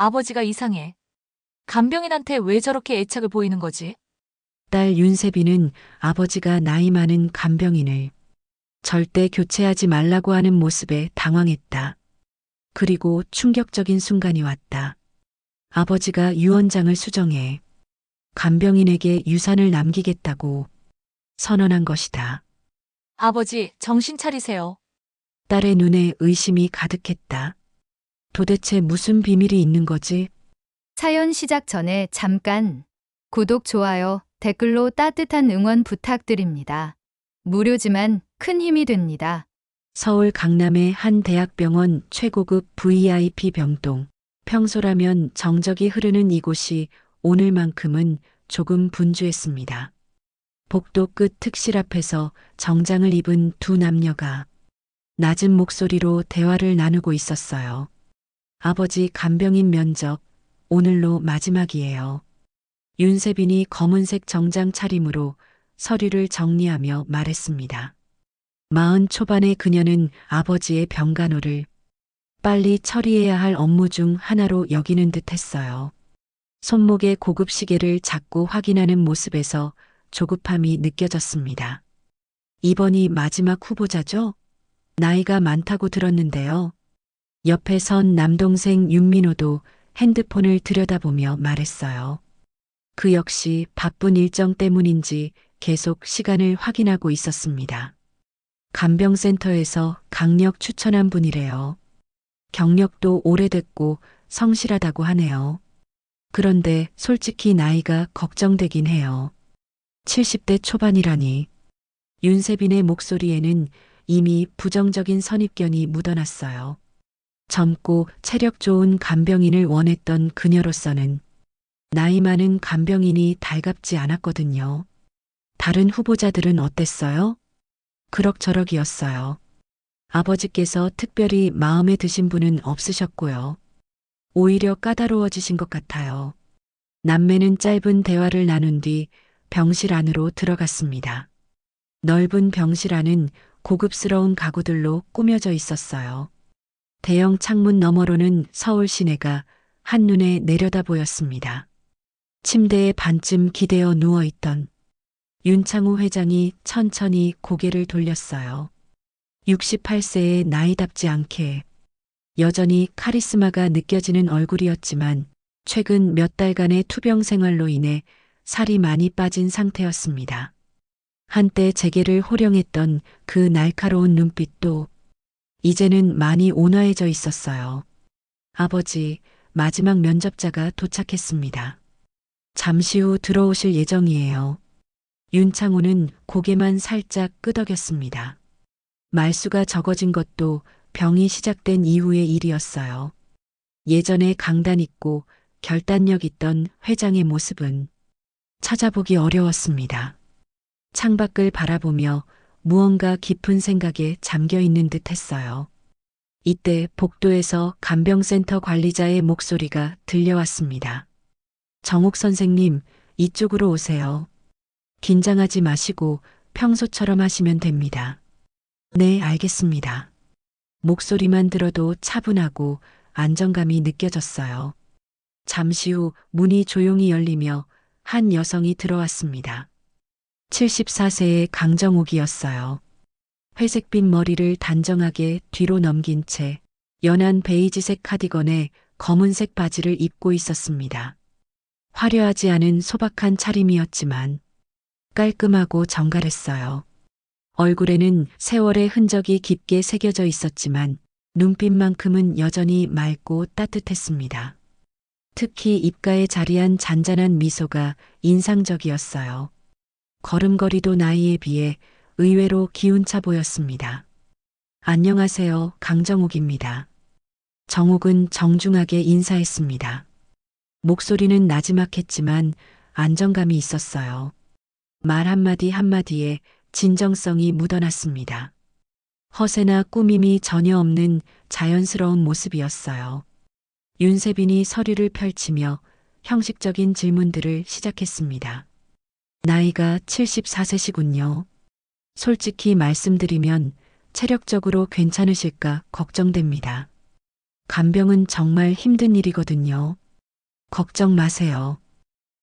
아버지가 이상해. 간병인한테 왜 저렇게 애착을 보이는 거지? 딸 윤세빈은 아버지가 나이 많은 간병인을 절대 교체하지 말라고 하는 모습에 당황했다. 그리고 충격적인 순간이 왔다. 아버지가 유언장을 수정해 간병인에게 유산을 남기겠다고 선언한 것이다. 아버지, 정신 차리세요. 딸의 눈에 의심이 가득했다. 도대체 무슨 비밀이 있는 거지? 사연 시작 전에 잠깐 구독, 좋아요, 댓글로 따뜻한 응원 부탁드립니다. 무료지만 큰 힘이 됩니다. 서울 강남의 한 대학병원 최고급 VIP 병동. 평소라면 정적이 흐르는 이곳이 오늘만큼은 조금 분주했습니다. 복도 끝 특실 앞에서 정장을 입은 두 남녀가 낮은 목소리로 대화를 나누고 있었어요. 아버지 간병인 면접, 오늘로 마지막이에요. 윤세빈이 검은색 정장 차림으로 서류를 정리하며 말했습니다. 40 초반의 그녀는 아버지의 병간호를 빨리 처리해야 할 업무 중 하나로 여기는 듯 했어요. 손목에 고급 시계를 자꾸 확인하는 모습에서 조급함이 느껴졌습니다. 이번이 마지막 후보자죠? 나이가 많다고 들었는데요. 옆에 선 남동생 윤민호도 핸드폰을 들여다보며 말했어요. 그 역시 바쁜 일정 때문인지 계속 시간을 확인하고 있었습니다. 간병센터에서 강력 추천한 분이래요. 경력도 오래됐고 성실하다고 하네요. 그런데 솔직히 나이가 걱정되긴 해요. 70대 초반이라니. 윤세빈의 목소리에는 이미 부정적인 선입견이 묻어났어요. 젊고 체력 좋은 간병인을 원했던 그녀로서는 나이 많은 간병인이 달갑지 않았거든요. 다른 후보자들은 어땠어요? 그럭저럭이었어요. 아버지께서 특별히 마음에 드신 분은 없으셨고요. 오히려 까다로워지신 것 같아요. 남매는 짧은 대화를 나눈 뒤 병실 안으로 들어갔습니다. 넓은 병실 안은 고급스러운 가구들로 꾸며져 있었어요. 대형 창문 너머로는 서울 시내가 한눈에 내려다 보였습니다. 침대에 반쯤 기대어 누워있던 윤창호 회장이 천천히 고개를 돌렸어요. 68세의 나이답지 않게 여전히 카리스마가 느껴지는 얼굴이었지만 최근 몇 달간의 투병 생활로 인해 살이 많이 빠진 상태였습니다. 한때 재계를 호령했던 그 날카로운 눈빛도 이제는 많이 온화해져 있었어요. 아버지, 마지막 면접자가 도착했습니다. 잠시 후 들어오실 예정이에요. 윤창호는 고개만 살짝 끄덕였습니다. 말수가 적어진 것도 병이 시작된 이후의 일이었어요. 예전에 강단 있고 결단력 있던 회장의 모습은 찾아보기 어려웠습니다. 창밖을 바라보며 무언가 깊은 생각에 잠겨 있는 듯 했어요. 이때 복도에서 간병센터 관리자의 목소리가 들려왔습니다. 정옥 선생님, 이쪽으로 오세요. 긴장하지 마시고 평소처럼 하시면 됩니다. 네, 알겠습니다. 목소리만 들어도 차분하고 안정감이 느껴졌어요. 잠시 후 문이 조용히 열리며 한 여성이 들어왔습니다. 74세의 강정옥이었어요. 회색빛 머리를 단정하게 뒤로 넘긴 채 연한 베이지색 카디건에 검은색 바지를 입고 있었습니다. 화려하지 않은 소박한 차림이었지만 깔끔하고 정갈했어요. 얼굴에는 세월의 흔적이 깊게 새겨져 있었지만 눈빛만큼은 여전히 맑고 따뜻했습니다. 특히 입가에 자리한 잔잔한 미소가 인상적이었어요. 걸음걸이도 나이에 비해 의외로 기운차 보였습니다. 안녕하세요, 강정옥입니다. 정옥은 정중하게 인사했습니다. 목소리는 나지막했지만 안정감이 있었어요. 말 한마디 한마디에 진정성이 묻어났습니다. 허세나 꾸밈이 전혀 없는 자연스러운 모습이었어요. 윤세빈이 서류를 펼치며 형식적인 질문들을 시작했습니다. 나이가 74세시군요. 솔직히 말씀드리면 체력적으로 괜찮으실까 걱정됩니다. 간병은 정말 힘든 일이거든요. 걱정 마세요.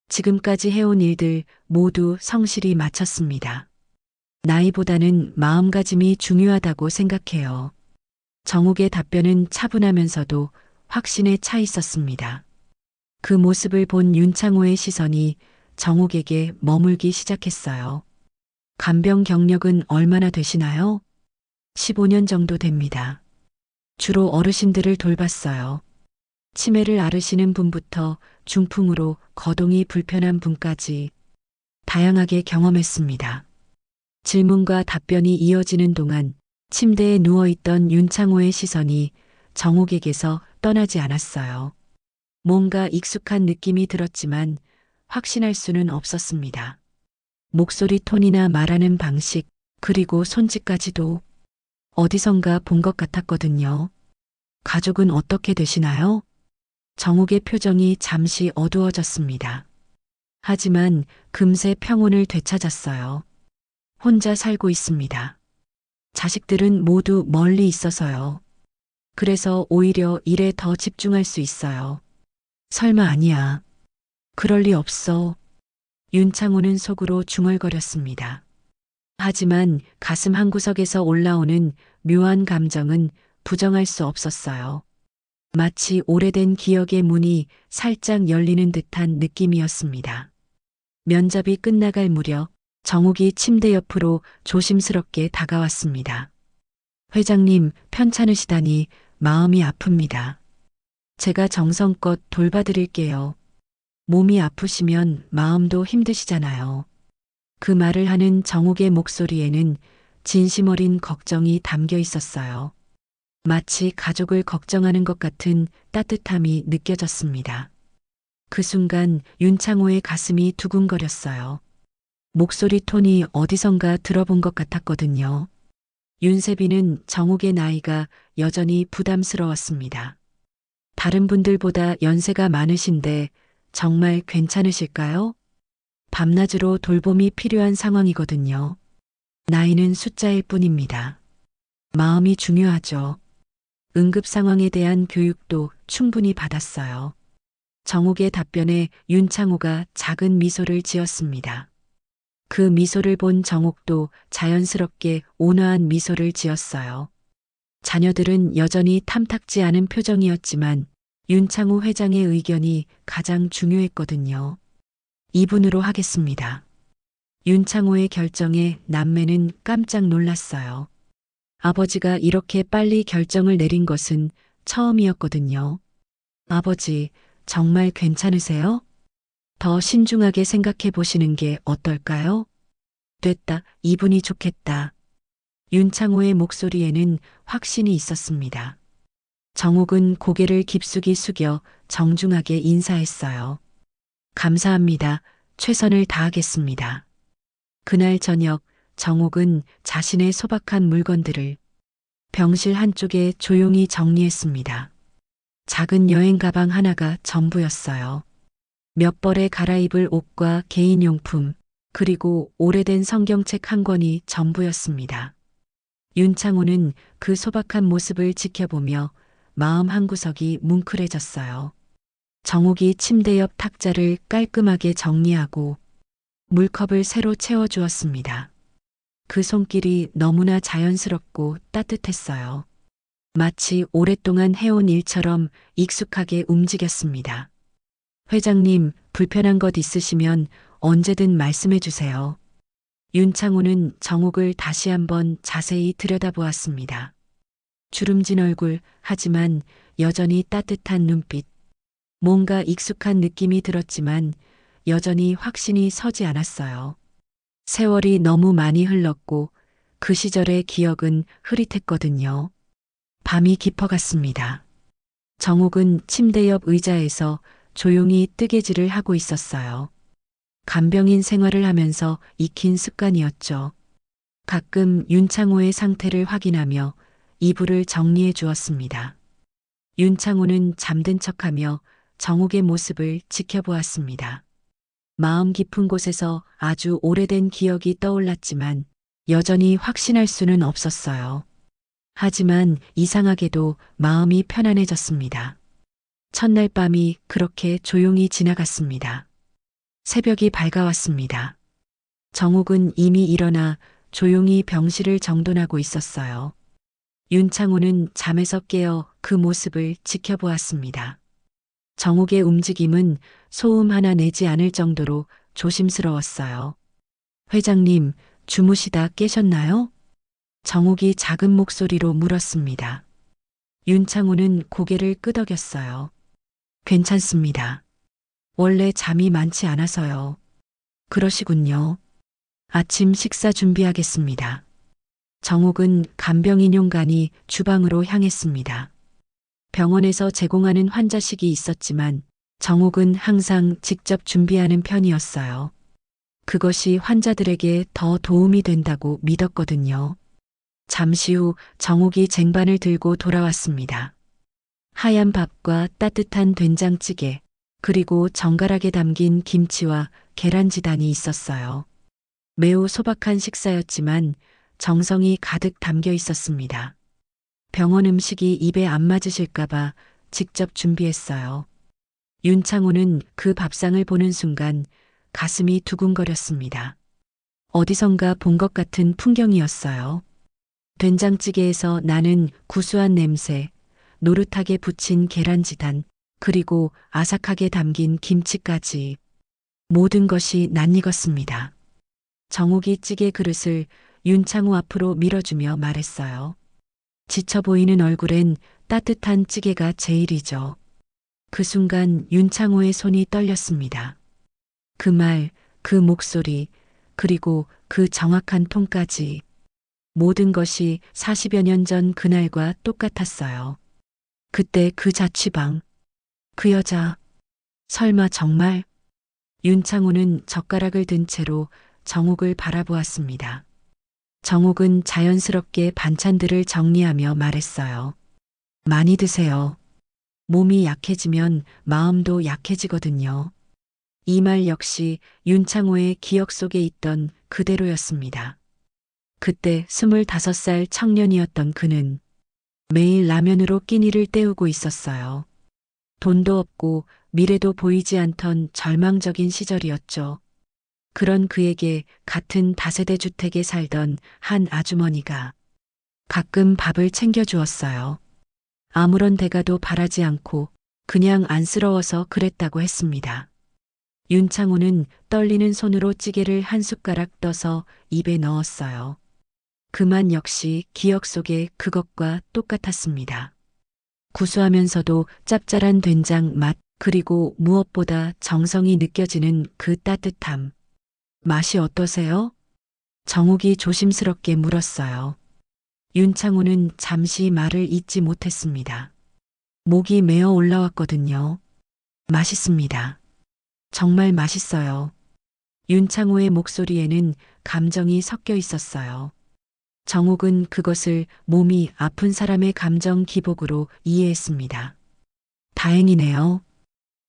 지금까지 해온 일들 모두 성실히 마쳤습니다. 나이보다는 마음가짐이 중요하다고 생각해요. 정욱의 답변은 차분하면서도 확신에 차 있었습니다. 그 모습을 본 윤창호의 시선이 정욱에게 머물기 시작했어요. 간병 경력은 얼마나 되시나요? 15년 정도 됩니다. 주로 어르신들을 돌봤어요. 치매를 앓으시는 분부터 중풍으로 거동이 불편한 분까지 다양하게 경험했습니다. 질문과 답변이 이어지는 동안 침대에 누워있던 윤창호의 시선이 정욱에게서 떠나지 않았어요. 뭔가 익숙한 느낌이 들었지만 확신할 수는 없었습니다. 목소리 톤이나 말하는 방식, 그리고 손짓까지도 어디선가 본 것 같았거든요. 가족은 어떻게 되시나요? 정욱의 표정이 잠시 어두워졌습니다. 하지만 금세 평온을 되찾았어요. 혼자 살고 있습니다. 자식들은 모두 멀리 있어서요. 그래서 오히려 일에 더 집중할 수 있어요. 설마 아니야. 그럴 리 없어. 윤창호는 속으로 중얼거렸습니다. 하지만 가슴 한구석에서 올라오는 묘한 감정은 부정할 수 없었어요. 마치 오래된 기억의 문이 살짝 열리는 듯한 느낌이었습니다. 면접이 끝나갈 무렵 정욱이 침대 옆으로 조심스럽게 다가왔습니다. 회장님, 편찮으시다니 마음이 아픕니다. 제가 정성껏 돌봐드릴게요. 몸이 아프시면 마음도 힘드시잖아요. 그 말을 하는 정욱의 목소리에는 진심 어린 걱정이 담겨 있었어요. 마치 가족을 걱정하는 것 같은 따뜻함이 느껴졌습니다. 그 순간 윤창호의 가슴이 두근거렸어요. 목소리 톤이 어디선가 들어본 것 같았거든요. 윤세빈은 정욱의 나이가 여전히 부담스러웠습니다. 다른 분들보다 연세가 많으신데 정말 괜찮으실까요? 밤낮으로 돌봄이 필요한 상황이거든요. 나이는 숫자일 뿐입니다. 마음이 중요하죠. 응급 상황에 대한 교육도 충분히 받았어요. 정욱의 답변에 윤창호가 작은 미소를 지었습니다. 그 미소를 본 정욱도 자연스럽게 온화한 미소를 지었어요. 자녀들은 여전히 탐탁지 않은 표정이었지만 윤창호 회장의 의견이 가장 중요했거든요. 이분으로 하겠습니다. 윤창호의 결정에 남매는 깜짝 놀랐어요. 아버지가 이렇게 빨리 결정을 내린 것은 처음이었거든요. 아버지, 정말 괜찮으세요? 더 신중하게 생각해 보시는 게 어떨까요? 됐다, 이분이 좋겠다. 윤창호의 목소리에는 확신이 있었습니다. 정욱은 고개를 깊숙이 숙여 정중하게 인사했어요. 감사합니다. 최선을 다하겠습니다. 그날 저녁 정욱은 자신의 소박한 물건들을 병실 한쪽에 조용히 정리했습니다. 작은 여행 가방 하나가 전부였어요. 몇 벌에 갈아입을 옷과 개인용품, 그리고 오래된 성경책 한 권이 전부였습니다. 윤창호는 그 소박한 모습을 지켜보며 마음 한구석이 뭉클해졌어요. 정욱이 침대 옆 탁자를 깔끔하게 정리하고 물컵을 새로 채워주었습니다. 그 손길이 너무나 자연스럽고 따뜻했어요. 마치 오랫동안 해온 일처럼 익숙하게 움직였습니다. 회장님, 불편한 것 있으시면 언제든 말씀해 주세요. 윤창호는 정욱을 다시 한번 자세히 들여다보았습니다. 주름진 얼굴, 하지만 여전히 따뜻한 눈빛. 뭔가 익숙한 느낌이 들었지만 여전히 확신이 서지 않았어요. 세월이 너무 많이 흘렀고 그 시절의 기억은 흐릿했거든요. 밤이 깊어갔습니다. 정욱은 침대 옆 의자에서 조용히 뜨개질을 하고 있었어요. 간병인 생활을 하면서 익힌 습관이었죠. 가끔 윤창호의 상태를 확인하며 이불을 정리해 주었습니다. 윤창호는 잠든 척하며 정욱의 모습을 지켜보았습니다. 마음 깊은 곳에서 아주 오래된 기억이 떠올랐지만 여전히 확신할 수는 없었어요. 하지만 이상하게도 마음이 편안해졌습니다. 첫날 밤이 그렇게 조용히 지나갔습니다. 새벽이 밝아왔습니다. 정옥은 이미 일어나 조용히 병실을 정돈하고 있었어요. 윤창호는 잠에서 깨어 그 모습을 지켜보았습니다. 정옥의 움직임은 소음 하나 내지 않을 정도로 조심스러웠어요. 회장님, 주무시다 깨셨나요? 정옥이 작은 목소리로 물었습니다. 윤창호는 고개를 끄덕였어요. 괜찮습니다. 원래 잠이 많지 않아서요. 그러시군요. 아침 식사 준비하겠습니다. 정옥은 간병인용간이 주방으로 향했습니다. 병원에서 제공하는 환자식이 있었지만 정옥은 항상 직접 준비하는 편이었어요. 그것이 환자들에게 더 도움이 된다고 믿었거든요. 잠시 후 정옥이 쟁반을 들고 돌아왔습니다. 하얀 밥과 따뜻한 된장찌개, 그리고 정갈하게 담긴 김치와 계란지단이 있었어요. 매우 소박한 식사였지만 정성이 가득 담겨 있었습니다. 병원 음식이 입에 안 맞으실까봐 직접 준비했어요. 윤창호는 그 밥상을 보는 순간 가슴이 두근거렸습니다. 어디선가 본 것 같은 풍경이었어요. 된장찌개에서 나는 구수한 냄새, 노릇하게 부친 계란지단, 그리고 아삭하게 담긴 김치까지 모든 것이 낯익었습니다. 정옥이 찌개 그릇을 윤창호 앞으로 밀어주며 말했어요. 지쳐 보이는 얼굴엔 따뜻한 찌개가 제일이죠. 그 순간 윤창호의 손이 떨렸습니다. 그 말, 그 목소리, 그리고 그 정확한 톤까지 모든 것이 40여 년 전 그날과 똑같았어요. 그때 그 자취방, 그 여자, 설마 정말? 윤창호는 젓가락을 든 채로 정옥을 바라보았습니다. 정옥은 자연스럽게 반찬들을 정리하며 말했어요. 많이 드세요. 몸이 약해지면 마음도 약해지거든요. 이 말 역시 윤창호의 기억 속에 있던 그대로였습니다. 그때 25살 청년이었던 그는 매일 라면으로 끼니를 때우고 있었어요. 돈도 없고 미래도 보이지 않던 절망적인 시절이었죠. 그런 그에게 같은 다세대 주택에 살던 한 아주머니가 가끔 밥을 챙겨주었어요. 아무런 대가도 바라지 않고 그냥 안쓰러워서 그랬다고 했습니다. 윤창호는 떨리는 손으로 찌개를 한 숟가락 떠서 입에 넣었어요. 그만 역시 기억 속에 그것과 똑같았습니다. 구수하면서도 짭짤한 된장 맛, 그리고 무엇보다 정성이 느껴지는 그 따뜻함. 맛이 어떠세요? 정옥이 조심스럽게 물었어요. 윤창호는 잠시 말을 잇지 못했습니다. 목이 메어 올라왔거든요. 맛있습니다. 정말 맛있어요. 윤창호의 목소리에는 감정이 섞여 있었어요. 정옥은 그것을 몸이 아픈 사람의 감정 기복으로 이해했습니다. 다행이네요.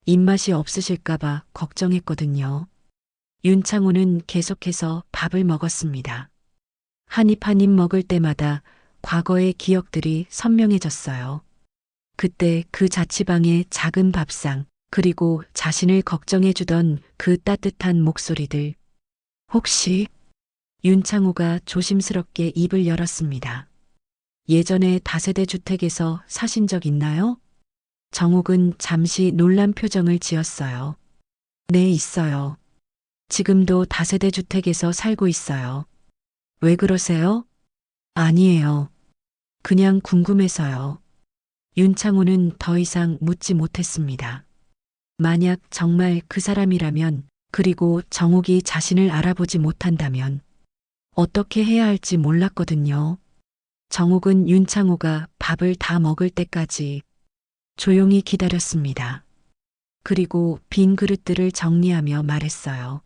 입맛이 없으실까봐 걱정했거든요. 윤창호는 계속해서 밥을 먹었습니다. 한 입 한 입 먹을 때마다 과거의 기억들이 선명해졌어요. 그때 그 자취방의 작은 밥상, 그리고 자신을 걱정해주던 그 따뜻한 목소리들. 혹시 윤창호가 조심스럽게 입을 열었습니다. 예전에 다세대 주택에서 사신 적 있나요? 정옥은 잠시 놀란 표정을 지었어요. 네, 있어요. 지금도 다세대 주택에서 살고 있어요. 왜 그러세요? 아니에요. 그냥 궁금해서요. 윤창호는 더 이상 묻지 못했습니다. 만약 정말 그 사람이라면, 그리고 정옥이 자신을 알아보지 못한다면 어떻게 해야 할지 몰랐거든요. 정옥은 윤창호가 밥을 다 먹을 때까지 조용히 기다렸습니다. 그리고 빈 그릇들을 정리하며 말했어요.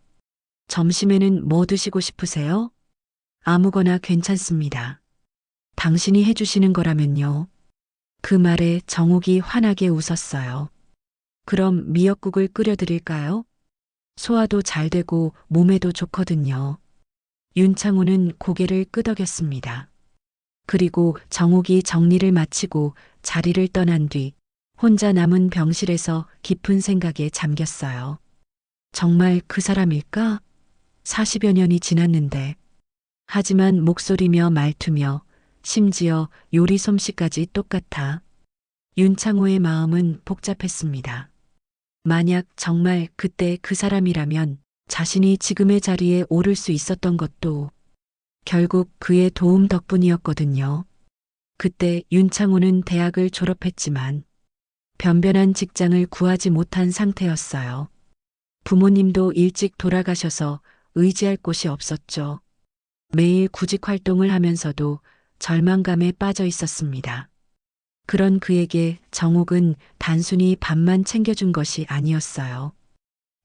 점심에는 뭐 드시고 싶으세요? 아무거나 괜찮습니다. 당신이 해주시는 거라면요. 그 말에 정옥이 환하게 웃었어요. 그럼 미역국을 끓여드릴까요? 소화도 잘 되고 몸에도 좋거든요. 윤창호는 고개를 끄덕였습니다. 그리고 정옥이 정리를 마치고 자리를 떠난 뒤 혼자 남은 병실에서 깊은 생각에 잠겼어요. 정말 그 사람일까? 40여 년이 지났는데. 하지만 목소리며 말투며 심지어 요리 솜씨까지 똑같아. 윤창호의 마음은 복잡했습니다. 만약 정말 그때 그 사람이라면 자신이 지금의 자리에 오를 수 있었던 것도 결국 그의 도움 덕분이었거든요. 그때 윤창호는 대학을 졸업했지만 변변한 직장을 구하지 못한 상태였어요. 부모님도 일찍 돌아가셔서 의지할 곳이 없었죠. 매일 구직 활동을 하면서도 절망감에 빠져 있었습니다. 그런 그에게 정옥은 단순히 밥만 챙겨준 것이 아니었어요.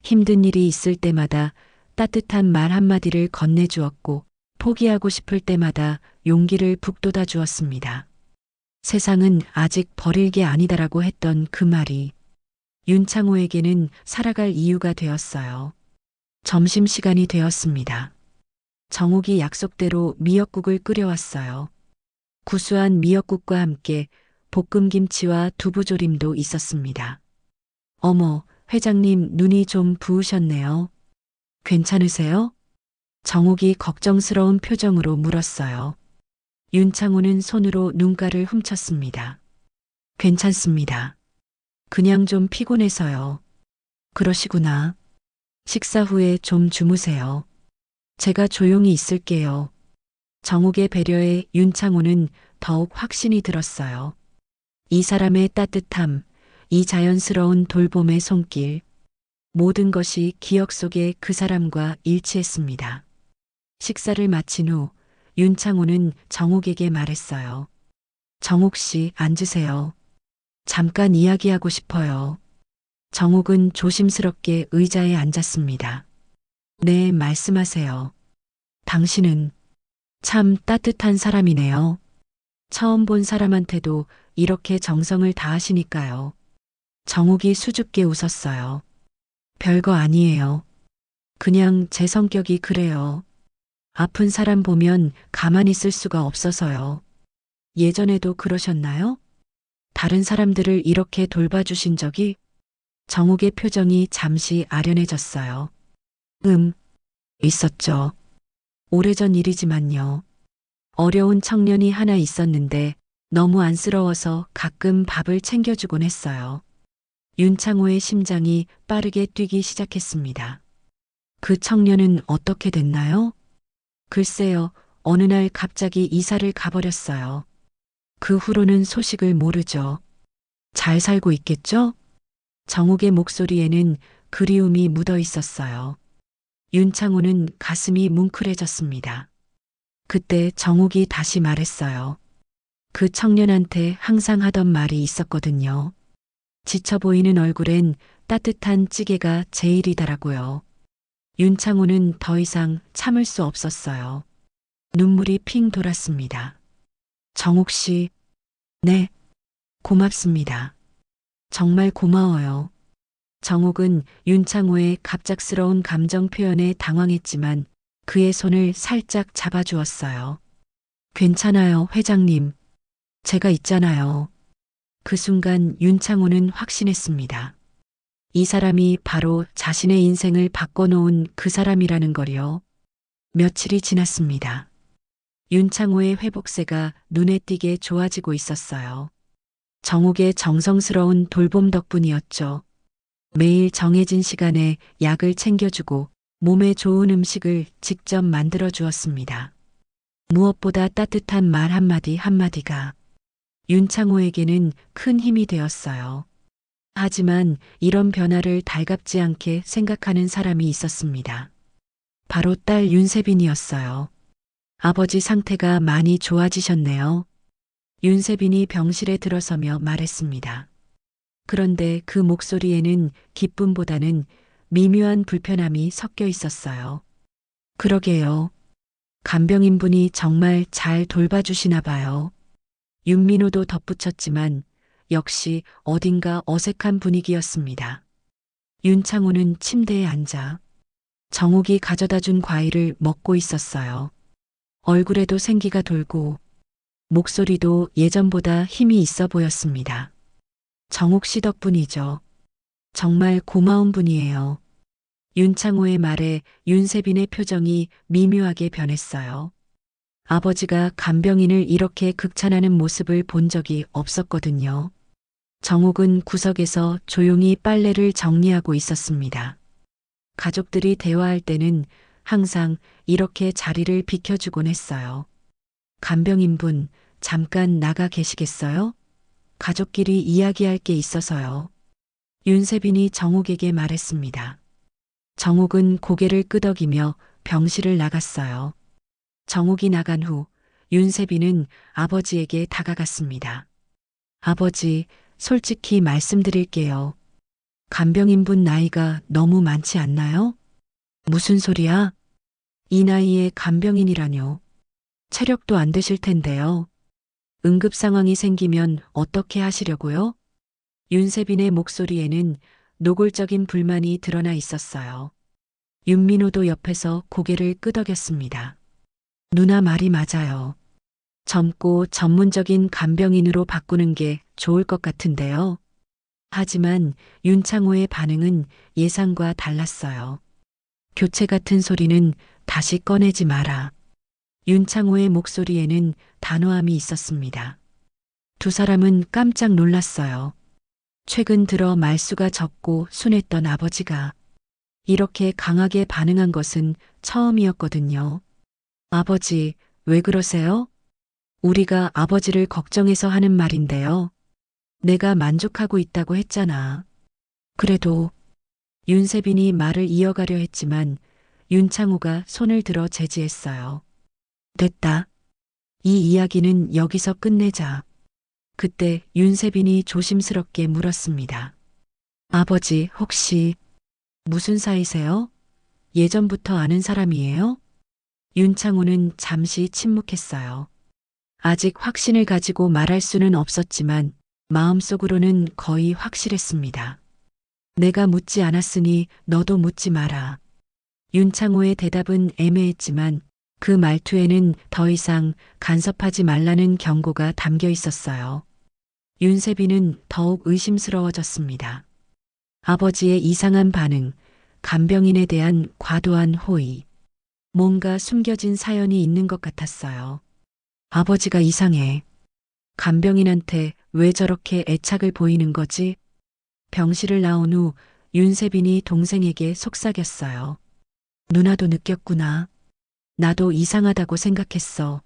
힘든 일이 있을 때마다 따뜻한 말 한마디를 건네주었고 포기하고 싶을 때마다 용기를 북돋아 주었습니다. 세상은 아직 버릴 게 아니다라고 했던 그 말이 윤창호에게는 살아갈 이유가 되었어요. 점심시간이 되었습니다. 정옥이 약속대로 미역국을 끓여왔어요. 구수한 미역국과 함께 볶음김치와 두부조림도 있었습니다. 어머, 회장님 눈이 좀 부으셨네요. 괜찮으세요? 정옥이 걱정스러운 표정으로 물었어요. 윤창호는 손으로 눈가를 훔쳤습니다. 괜찮습니다. 그냥 좀 피곤해서요. 그러시구나. 식사 후에 좀 주무세요. 제가 조용히 있을게요. 정옥의 배려에 윤창호는 더욱 확신이 들었어요. 이 사람의 따뜻함, 이 자연스러운 돌봄의 손길, 모든 것이 기억 속에 그 사람과 일치했습니다. 식사를 마친 후 윤창호는 정옥에게 말했어요. 정옥 씨, 앉으세요. 잠깐 이야기하고 싶어요. 정옥은 조심스럽게 의자에 앉았습니다. 네, 말씀하세요. 당신은 참 따뜻한 사람이네요. 처음 본 사람한테도 이렇게 정성을 다하시니까요. 정옥이 수줍게 웃었어요. 별거 아니에요. 그냥 제 성격이 그래요. 아픈 사람 보면 가만히 있을 수가 없어서요. 예전에도 그러셨나요? 다른 사람들을 이렇게 돌봐주신 적이? 정옥의 표정이 잠시 아련해졌어요. 있었죠. 오래전 일이지만요. 어려운 청년이 하나 있었는데 너무 안쓰러워서 가끔 밥을 챙겨주곤 했어요. 윤창호의 심장이 빠르게 뛰기 시작했습니다. 그 청년은 어떻게 됐나요? 글쎄요, 어느 날 갑자기 이사를 가버렸어요. 그 후로는 소식을 모르죠. 잘 살고 있겠죠? 정옥의 목소리에는 그리움이 묻어 있었어요. 윤창호는 가슴이 뭉클해졌습니다. 그때 정옥이 다시 말했어요. 그 청년한테 항상 하던 말이 있었거든요. 지쳐 보이는 얼굴엔 따뜻한 찌개가 제일이다라고요. 윤창호는 더 이상 참을 수 없었어요. 눈물이 핑 돌았습니다. 정옥 씨, 네, 고맙습니다. 정말 고마워요. 정옥은 윤창호의 갑작스러운 감정 표현에 당황했지만 그의 손을 살짝 잡아주었어요. 괜찮아요, 회장님. 제가 있잖아요. 그 순간 윤창호는 확신했습니다. 이 사람이 바로 자신의 인생을 바꿔놓은 그 사람이라는 걸요. 며칠이 지났습니다. 윤창호의 회복세가 눈에 띄게 좋아지고 있었어요. 정옥의 정성스러운 돌봄 덕분이었죠. 매일 정해진 시간에 약을 챙겨주고 몸에 좋은 음식을 직접 만들어 주었습니다. 무엇보다 따뜻한 말 한마디 한마디가 윤창호에게는 큰 힘이 되었어요. 하지만 이런 변화를 달갑지 않게 생각하는 사람이 있었습니다. 바로 딸 윤세빈이었어요. 아버지 상태가 많이 좋아지셨네요. 윤세빈이 병실에 들어서며 말했습니다. 그런데 그 목소리에는 기쁨보다는 미묘한 불편함이 섞여 있었어요. 그러게요. 간병인분이 정말 잘 돌봐주시나 봐요. 윤민호도 덧붙였지만 역시 어딘가 어색한 분위기였습니다. 윤창호는 침대에 앉아 정옥이 가져다 준 과일을 먹고 있었어요. 얼굴에도 생기가 돌고 목소리도 예전보다 힘이 있어 보였습니다. 정옥 씨 덕분이죠. 정말 고마운 분이에요. 윤창호의 말에 윤세빈의 표정이 미묘하게 변했어요. 아버지가 간병인을 이렇게 극찬하는 모습을 본 적이 없었거든요. 정옥은 구석에서 조용히 빨래를 정리하고 있었습니다. 가족들이 대화할 때는 항상 이렇게 자리를 비켜주곤 했어요. 간병인분, 잠깐 나가 계시겠어요? 가족끼리 이야기할 게 있어서요. 윤세빈이 정옥에게 말했습니다. 정옥은 고개를 끄덕이며 병실을 나갔어요. 정옥이 나간 후 윤세빈은 아버지에게 다가갔습니다. 아버지, 솔직히 말씀드릴게요. 간병인분 나이가 너무 많지 않나요? 무슨 소리야? 이 나이에 간병인이라뇨. 체력도 안 되실 텐데요. 응급 상황이 생기면 어떻게 하시려고요? 윤세빈의 목소리에는 노골적인 불만이 드러나 있었어요. 윤민호도 옆에서 고개를 끄덕였습니다. 누나 말이 맞아요. 젊고 전문적인 간병인으로 바꾸는 게 좋을 것 같은데요. 하지만 윤창호의 반응은 예상과 달랐어요. 교체 같은 소리는 다시 꺼내지 마라. 윤창호의 목소리에는 단호함이 있었습니다. 두 사람은 깜짝 놀랐어요. 최근 들어 말수가 적고 순했던 아버지가 이렇게 강하게 반응한 것은 처음이었거든요. 아버지, 왜 그러세요? 우리가 아버지를 걱정해서 하는 말인데요. 내가 만족하고 있다고 했잖아. 그래도 윤세빈이 말을 이어가려 했지만 윤창호가 손을 들어 제지했어요. 됐다. 이 이야기는 여기서 끝내자. 그때 윤세빈이 조심스럽게 물었습니다. 아버지, 혹시 무슨 사이세요? 예전부터 아는 사람이에요? 윤창호는 잠시 침묵했어요. 아직 확신을 가지고 말할 수는 없었지만 마음속으로는 거의 확실했습니다. 내가 묻지 않았으니 너도 묻지 마라. 윤창호의 대답은 애매했지만 그 말투에는 더 이상 간섭하지 말라는 경고가 담겨 있었어요. 윤세빈은 더욱 의심스러워졌습니다. 아버지의 이상한 반응, 간병인에 대한 과도한 호의, 뭔가 숨겨진 사연이 있는 것 같았어요. 아버지가 이상해. 간병인한테 왜 저렇게 애착을 보이는 거지? 병실을 나온 후 윤세빈이 동생에게 속삭였어요. 누나도 느꼈구나. 나도 이상하다고 생각했어.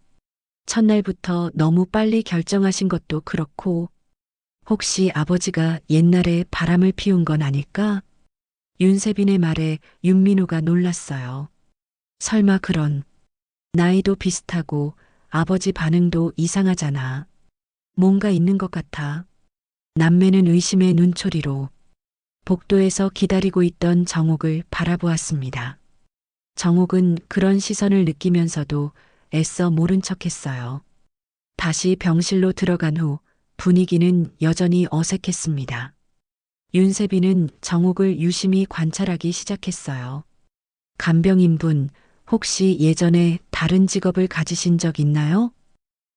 첫날부터 너무 빨리 결정하신 것도 그렇고, 혹시 아버지가 옛날에 바람을 피운 건 아닐까? 윤세빈의 말에 윤민호가 놀랐어요. 설마 그런, 나이도 비슷하고 아버지 반응도 이상하잖아. 뭔가 있는 것 같아. 남매는 의심의 눈초리로 복도에서 기다리고 있던 정옥을 바라보았습니다. 정옥은 그런 시선을 느끼면서도 애써 모른 척했어요. 다시 병실로 들어간 후 분위기는 여전히 어색했습니다. 윤세빈은 정옥을 유심히 관찰하기 시작했어요. 간병인분, 혹시 예전에 다른 직업을 가지신 적 있나요?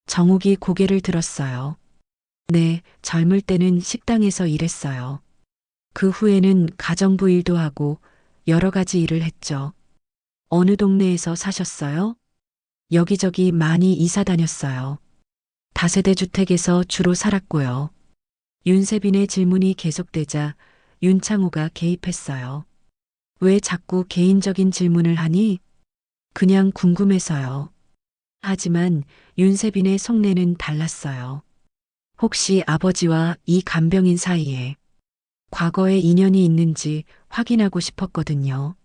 정옥이 고개를 들었어요. 네, 젊을 때는 식당에서 일했어요. 그 후에는 가정부 일도 하고 여러 가지 일을 했죠. 어느 동네에서 사셨어요? 여기저기 많이 이사 다녔어요. 다세대 주택에서 주로 살았고요. 윤세빈의 질문이 계속되자 윤창호가 개입했어요. 왜 자꾸 개인적인 질문을 하니? 그냥 궁금해서요. 하지만 윤세빈의 속내는 달랐어요. 혹시 아버지와 이 간병인 사이에 과거의 인연이 있는지 확인하고 싶었거든요.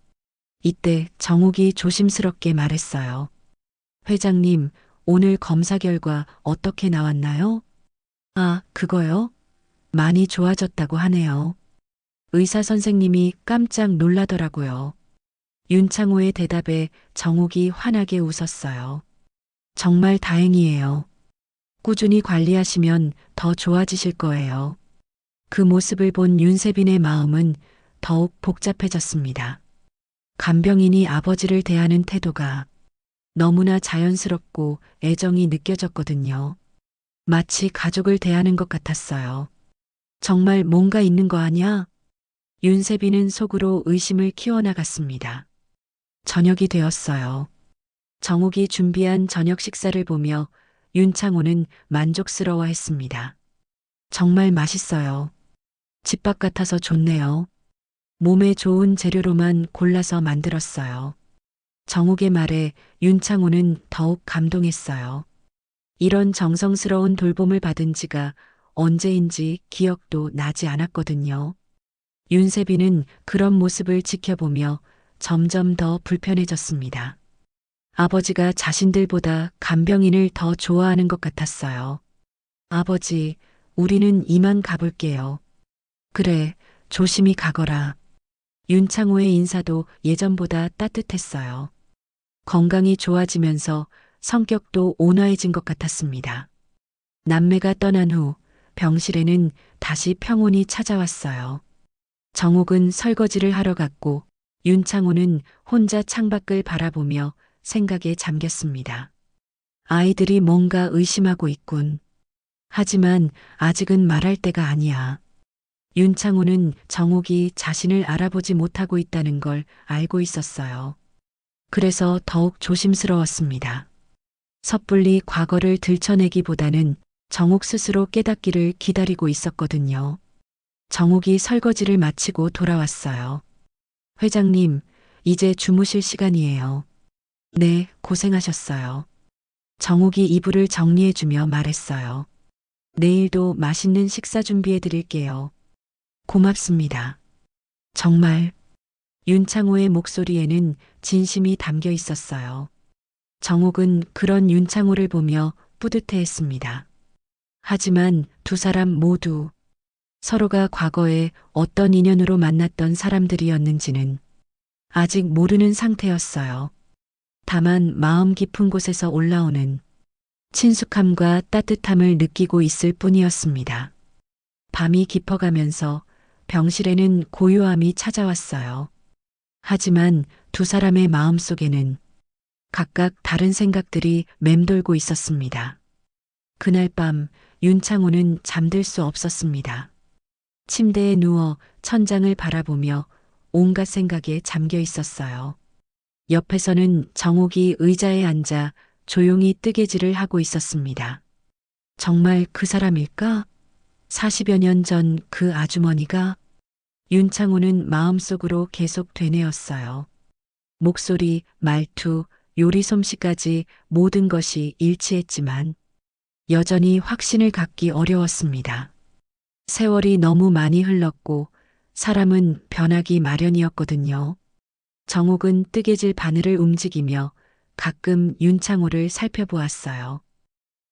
이때 정욱이 조심스럽게 말했어요. 회장님, 오늘 검사 결과 어떻게 나왔나요? 아, 그거요? 많이 좋아졌다고 하네요. 의사 선생님이 깜짝 놀라더라고요. 윤창호의 대답에 정욱이 환하게 웃었어요. 정말 다행이에요. 꾸준히 관리하시면 더 좋아지실 거예요. 그 모습을 본 윤세빈의 마음은 더욱 복잡해졌습니다. 간병인이 아버지를 대하는 태도가 너무나 자연스럽고 애정이 느껴졌거든요. 마치 가족을 대하는 것 같았어요. 정말 뭔가 있는 거 아니야? 윤세빈은 속으로 의심을 키워나갔습니다. 저녁이 되었어요. 정욱이 준비한 저녁 식사를 보며 윤창호는 만족스러워했습니다. 정말 맛있어요. 집밥 같아서 좋네요. 몸에 좋은 재료로만 골라서 만들었어요. 정욱의 말에 윤창호는 더욱 감동했어요. 이런 정성스러운 돌봄을 받은 지가 언제인지 기억도 나지 않았거든요. 윤세빈은 그런 모습을 지켜보며 점점 더 불편해졌습니다. 아버지가 자신들보다 간병인을 더 좋아하는 것 같았어요. 아버지, 우리는 이만 가볼게요. 그래, 조심히 가거라. 윤창호의 인사도 예전보다 따뜻했어요. 건강이 좋아지면서 성격도 온화해진 것 같았습니다. 남매가 떠난 후 병실에는 다시 평온이 찾아왔어요. 정욱은 설거지를 하러 갔고 윤창호는 혼자 창밖을 바라보며 생각에 잠겼습니다. 아이들이 뭔가 의심하고 있군. 하지만 아직은 말할 때가 아니야. 윤창호는 정욱이 자신을 알아보지 못하고 있다는 걸 알고 있었어요. 그래서 더욱 조심스러웠습니다. 섣불리 과거를 들춰내기보다는 정욱 스스로 깨닫기를 기다리고 있었거든요. 정욱이 설거지를 마치고 돌아왔어요. 회장님, 이제 주무실 시간이에요. 네, 고생하셨어요. 정욱이 이불을 정리해주며 말했어요. 내일도 맛있는 식사 준비해 드릴게요. 고맙습니다. 정말. 윤창호의 목소리에는 진심이 담겨 있었어요. 정욱은 그런 윤창호를 보며 뿌듯해했습니다. 하지만 두 사람 모두 서로가 과거에 어떤 인연으로 만났던 사람들이었는지는 아직 모르는 상태였어요. 다만 마음 깊은 곳에서 올라오는 친숙함과 따뜻함을 느끼고 있을 뿐이었습니다. 밤이 깊어가면서 병실에는 고요함이 찾아왔어요. 하지만 두 사람의 마음속에는 각각 다른 생각들이 맴돌고 있었습니다. 그날 밤 윤창호는 잠들 수 없었습니다. 침대에 누워 천장을 바라보며 온갖 생각에 잠겨 있었어요. 옆에서는 정욱이 의자에 앉아 조용히 뜨개질을 하고 있었습니다. 정말 그 사람일까? 40여 년 전 그 아주머니가? 윤창호는 마음속으로 계속 되뇌었어요. 목소리, 말투, 요리 솜씨까지 모든 것이 일치했지만 여전히 확신을 갖기 어려웠습니다. 세월이 너무 많이 흘렀고 사람은 변하기 마련이었거든요. 정욱은 뜨개질 바늘을 움직이며 가끔 윤창호를 살펴보았어요.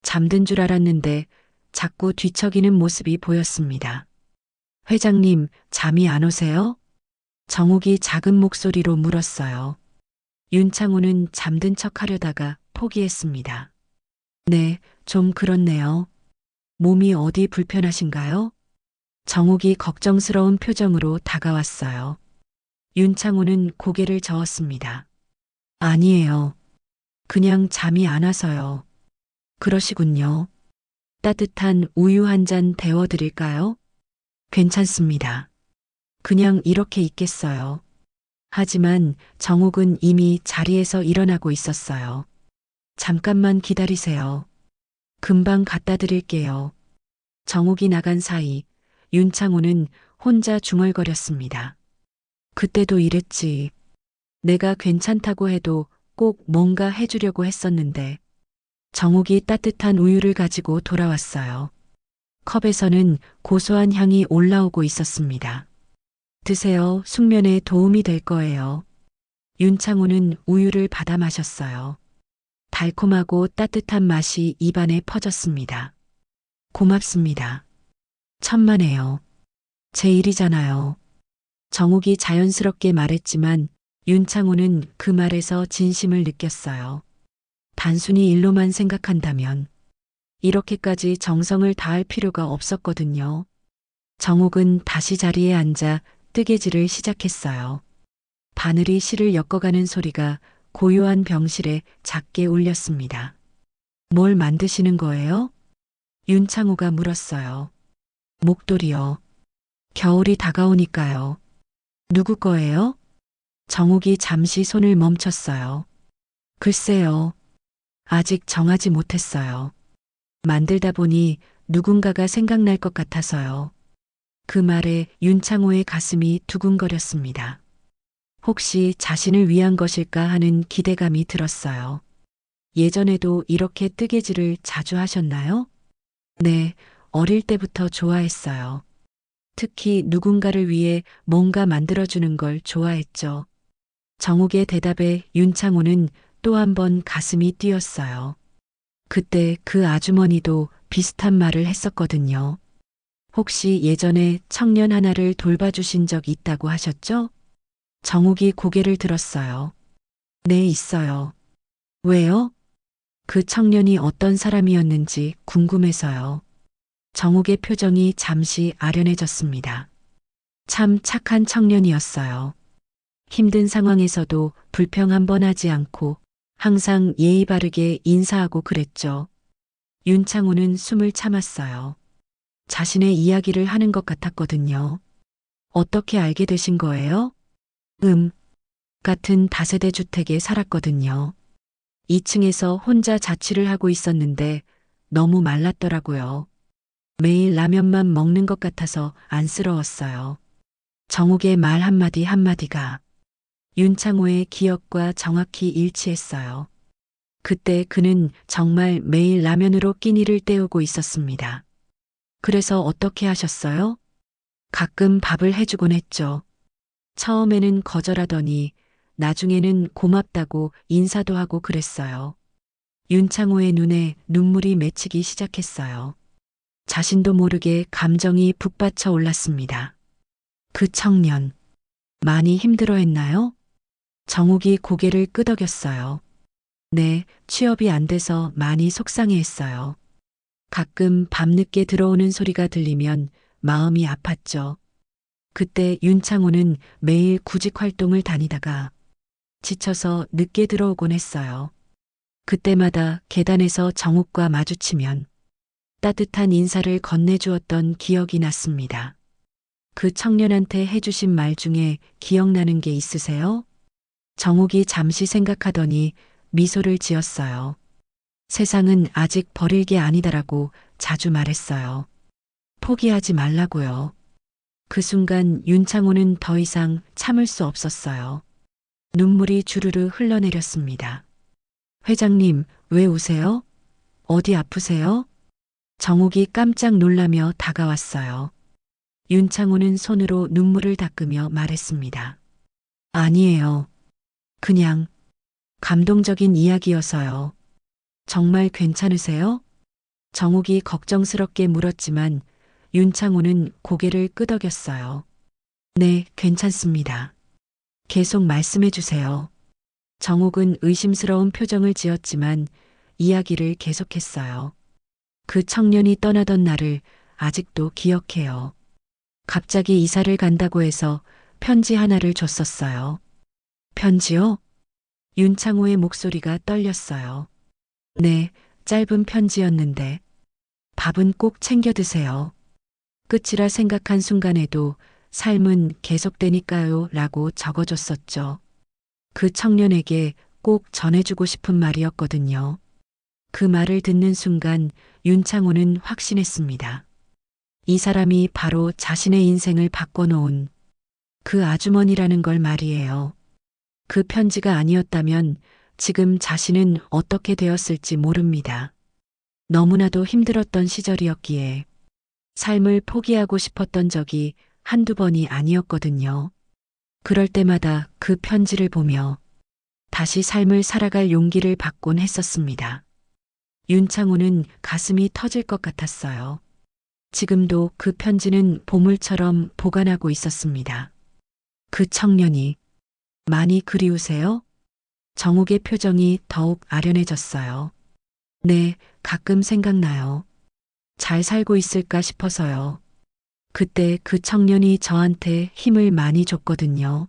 잠든 줄 알았는데 자꾸 뒤척이는 모습이 보였습니다. 회장님, 잠이 안 오세요? 정욱이 작은 목소리로 물었어요. 윤창호는 잠든 척 하려다가 포기했습니다. 네, 좀 그렇네요. 몸이 어디 불편하신가요? 정욱이 걱정스러운 표정으로 다가왔어요. 윤창호는 고개를 저었습니다. 아니에요. 그냥 잠이 안 와서요. 그러시군요. 따뜻한 우유 한 잔 데워드릴까요? 괜찮습니다. 그냥 이렇게 있겠어요. 하지만 정욱은 이미 자리에서 일어나고 있었어요. 잠깐만 기다리세요. 금방 갖다 드릴게요. 정욱이 나간 사이 윤창호는 혼자 중얼거렸습니다. 그때도 이랬지. 내가 괜찮다고 해도 꼭 뭔가 해주려고 했었는데. 정욱이 따뜻한 우유를 가지고 돌아왔어요. 컵에서는 고소한 향이 올라오고 있었습니다. 드세요. 숙면에 도움이 될 거예요. 윤창호는 우유를 받아 마셨어요. 달콤하고 따뜻한 맛이 입안에 퍼졌습니다. 고맙습니다. 천만에요. 제 일이잖아요. 정욱이 자연스럽게 말했지만 윤창호는 그 말에서 진심을 느꼈어요. 단순히 일로만 생각한다면 이렇게까지 정성을 다할 필요가 없었거든요. 정욱은 다시 자리에 앉아 뜨개질을 시작했어요. 바늘이 실을 엮어가는 소리가 고요한 병실에 작게 울렸습니다. 뭘 만드시는 거예요? 윤창호가 물었어요. 목도리요. 겨울이 다가오니까요. 누구 거예요? 정욱이 잠시 손을 멈췄어요. 글쎄요. 아직 정하지 못했어요. 만들다 보니 누군가가 생각날 것 같아서요. 그 말에 윤창호의 가슴이 두근거렸습니다. 혹시 자신을 위한 것일까 하는 기대감이 들었어요. 예전에도 이렇게 뜨개질을 자주 하셨나요? 네, 어릴 때부터 좋아했어요. 특히 누군가를 위해 뭔가 만들어주는 걸 좋아했죠. 정욱의 대답에 윤창호는 또 한 번 가슴이 뛰었어요. 그때 그 아주머니도 비슷한 말을 했었거든요. 혹시 예전에 청년 하나를 돌봐주신 적 있다고 하셨죠? 정욱이 고개를 들었어요. 네, 있어요. 왜요? 그 청년이 어떤 사람이었는지 궁금해서요. 정욱의 표정이 잠시 아련해졌습니다. 참 착한 청년이었어요. 힘든 상황에서도 불평 한 번 하지 않고 항상 예의 바르게 인사하고 그랬죠. 윤창호는 숨을 참았어요. 자신의 이야기를 하는 것 같았거든요. 어떻게 알게 되신 거예요? 같은 다세대 주택에 살았거든요. 2층에서 혼자 자취를 하고 있었는데 너무 말랐더라고요. 매일 라면만 먹는 것 같아서 안쓰러웠어요. 정욱의 말 한마디 한마디가 윤창호의 기억과 정확히 일치했어요. 그때 그는 정말 매일 라면으로 끼니를 때우고 있었습니다. 그래서 어떻게 하셨어요? 가끔 밥을 해주곤 했죠. 처음에는 거절하더니 나중에는 고맙다고 인사도 하고 그랬어요. 윤창호의 눈에 눈물이 맺히기 시작했어요. 자신도 모르게 감정이 북받쳐 올랐습니다. 그 청년, 많이 힘들어했나요? 정욱이 고개를 끄덕였어요. 네, 취업이 안 돼서 많이 속상해했어요. 가끔 밤늦게 들어오는 소리가 들리면 마음이 아팠죠. 그때 윤창호는 매일 구직 활동을 다니다가 지쳐서 늦게 들어오곤 했어요. 그때마다 계단에서 정욱과 마주치면 따뜻한 인사를 건네주었던 기억이 났습니다. 그 청년한테 해주신 말 중에 기억나는 게 있으세요? 정욱이 잠시 생각하더니 미소를 지었어요. 세상은 아직 버릴 게 아니다라고 자주 말했어요. 포기하지 말라고요. 그 순간 윤창호는 더 이상 참을 수 없었어요. 눈물이 주르르 흘러내렸습니다. 회장님, 왜 우세요? 어디 아프세요? 정욱이 깜짝 놀라며 다가왔어요. 윤창호는 손으로 눈물을 닦으며 말했습니다. 아니에요. 그냥 감동적인 이야기여서요. 정말 괜찮으세요? 정욱이 걱정스럽게 물었지만 윤창호는 고개를 끄덕였어요. 네, 괜찮습니다. 계속 말씀해 주세요. 정욱은 의심스러운 표정을 지었지만 이야기를 계속했어요. 그 청년이 떠나던 날을 아직도 기억해요. 갑자기 이사를 간다고 해서 편지 하나를 줬었어요. 편지요? 윤창호의 목소리가 떨렸어요. 네, 짧은 편지였는데 밥은 꼭 챙겨 드세요. 끝이라 생각한 순간에도 삶은 계속되니까요 라고 적어줬었죠. 그 청년에게 꼭 전해주고 싶은 말이었거든요. 그 말을 듣는 순간 윤창호는 확신했습니다. 이 사람이 바로 자신의 인생을 바꿔놓은 그 아주머니라는 걸 말이에요. 그 편지가 아니었다면 지금 자신은 어떻게 되었을지 모릅니다. 너무나도 힘들었던 시절이었기에 삶을 포기하고 싶었던 적이 한두 번이 아니었거든요. 그럴 때마다 그 편지를 보며 다시 삶을 살아갈 용기를 받곤 했었습니다. 윤창호는 가슴이 터질 것 같았어요. 지금도 그 편지는 보물처럼 보관하고 있었습니다. 그 청년이 많이 그리우세요? 정욱의 표정이 더욱 아련해졌어요. 네, 가끔 생각나요. 잘 살고 있을까 싶어서요. 그때 그 청년이 저한테 힘을 많이 줬거든요.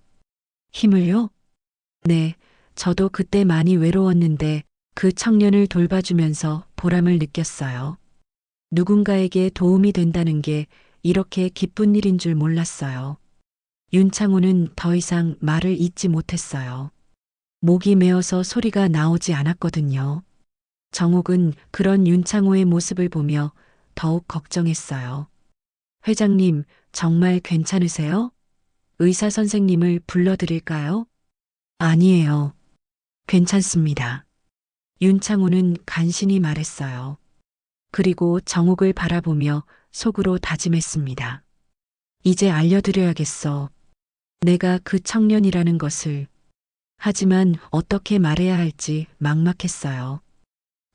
힘을요? 네, 저도 그때 많이 외로웠는데 그 청년을 돌봐주면서 보람을 느꼈어요. 누군가에게 도움이 된다는 게 이렇게 기쁜 일인 줄 몰랐어요. 윤창호는 더 이상 말을 잇지 못했어요. 목이 메어서 소리가 나오지 않았거든요. 정옥은 그런 윤창호의 모습을 보며 더욱 걱정했어요. 회장님, 정말 괜찮으세요? 의사 선생님을 불러드릴까요? 아니에요. 괜찮습니다. 윤창호는 간신히 말했어요. 그리고 정옥을 바라보며 속으로 다짐했습니다. 이제 알려드려야겠어. 내가 그 청년이라는 것을. 하지만 어떻게 말해야 할지 막막했어요.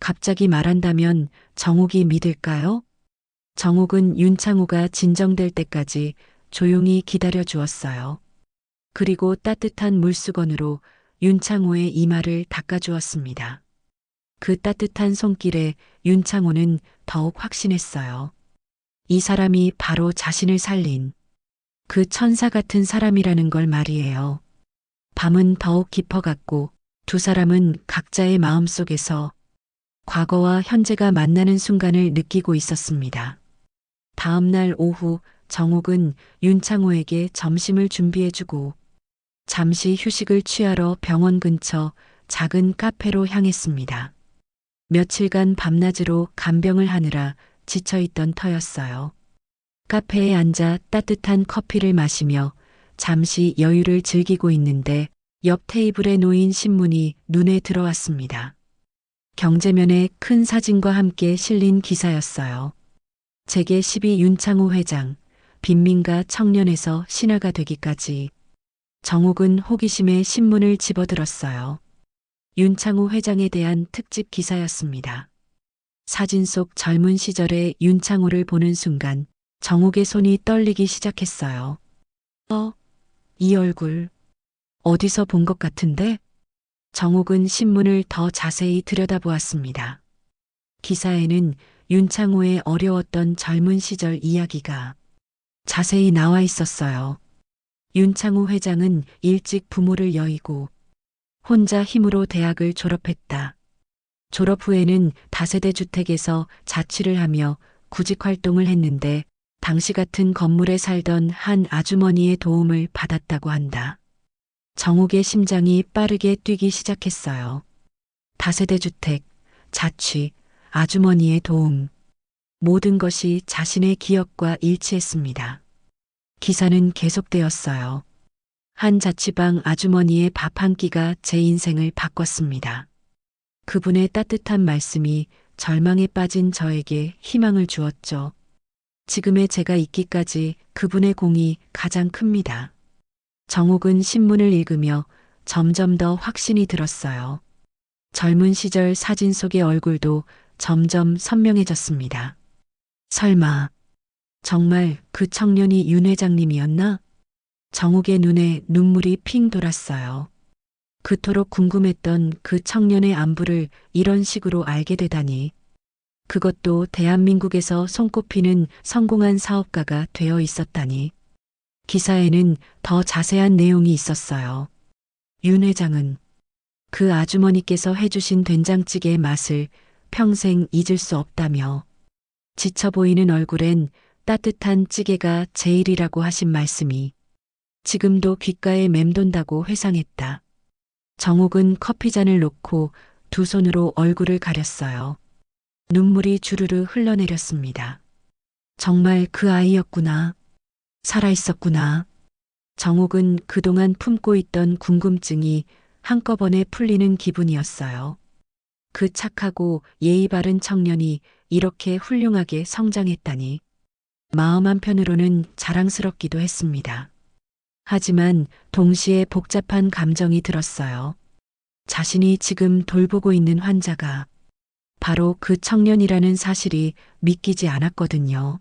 갑자기 말한다면 정옥이 믿을까요? 정옥은 윤창호가 진정될 때까지 조용히 기다려 주었어요. 그리고 따뜻한 물수건으로 윤창호의 이마를 닦아주었습니다. 그 따뜻한 손길에 윤창호는 더욱 확신했어요. 이 사람이 바로 자신을 살린 그 천사 같은 사람이라는 걸 말이에요. 밤은 더욱 깊어갔고 두 사람은 각자의 마음속에서 과거와 현재가 만나는 순간을 느끼고 있었습니다. 다음 날 오후 정옥은 윤창호에게 점심을 준비해주고 잠시 휴식을 취하러 병원 근처 작은 카페로 향했습니다. 며칠간 밤낮으로 간병을 하느라 지쳐있던 터였어요. 카페에 앉아 따뜻한 커피를 마시며 잠시 여유를 즐기고 있는데 옆 테이블에 놓인 신문이 눈에 들어왔습니다. 경제면에 큰 사진과 함께 실린 기사였어요. 제12 윤창호 회장, 빈민가 청년에서 신하가 되기까지. 정옥은 호기심에 신문을 집어들었어요. 윤창호 회장에 대한 특집 기사였습니다. 사진 속 젊은 시절의 윤창호를 보는 순간 정옥의 손이 떨리기 시작했어요. 이 얼굴 어디서 본 것 같은데? 정옥은 신문을 더 자세히 들여다보았습니다. 기사에는 윤창호의 어려웠던 젊은 시절 이야기가 자세히 나와 있었어요. 윤창호 회장은 일찍 부모를 여의고 혼자 힘으로 대학을 졸업했다. 졸업 후에는 다세대 주택에서 자취를 하며 구직 활동을 했는데 당시 같은 건물에 살던 한 아주머니의 도움을 받았다고 한다. 정옥의 심장이 빠르게 뛰기 시작했어요. 다세대 주택, 자취, 아주머니의 도움. 모든 것이 자신의 기억과 일치했습니다. 기사는 계속되었어요. 한 자취방 아주머니의 밥 한 끼가 제 인생을 바꿨습니다. 그분의 따뜻한 말씀이 절망에 빠진 저에게 희망을 주었죠. 지금의 제가 있기까지 그분의 공이 가장 큽니다. 정옥은 신문을 읽으며 점점 더 확신이 들었어요. 젊은 시절 사진 속의 얼굴도 점점 선명해졌습니다. 설마 정말 그 청년이 윤 회장님이었나? 정옥의 눈에 눈물이 핑 돌았어요. 그토록 궁금했던 그 청년의 안부를 이런 식으로 알게 되다니. 그것도 대한민국에서 손꼽히는 성공한 사업가가 되어 있었다니. 기사에는 더 자세한 내용이 있었어요. 윤 회장은 그 아주머니께서 해주신 된장찌개의 맛을 평생 잊을 수 없다며 지쳐 보이는 얼굴엔 따뜻한 찌개가 제일이라고 하신 말씀이 지금도 귓가에 맴돈다고 회상했다. 정옥은 커피잔을 놓고 두 손으로 얼굴을 가렸어요. 눈물이 주르르 흘러내렸습니다. 정말 그 아이였구나. 살아있었구나. 정옥은 그동안 품고 있던 궁금증이 한꺼번에 풀리는 기분이었어요. 그 착하고 예의 바른 청년이 이렇게 훌륭하게 성장했다니. 마음 한편으로는 자랑스럽기도 했습니다. 하지만 동시에 복잡한 감정이 들었어요. 자신이 지금 돌보고 있는 환자가 바로 그 청년이라는 사실이 믿기지 않았거든요.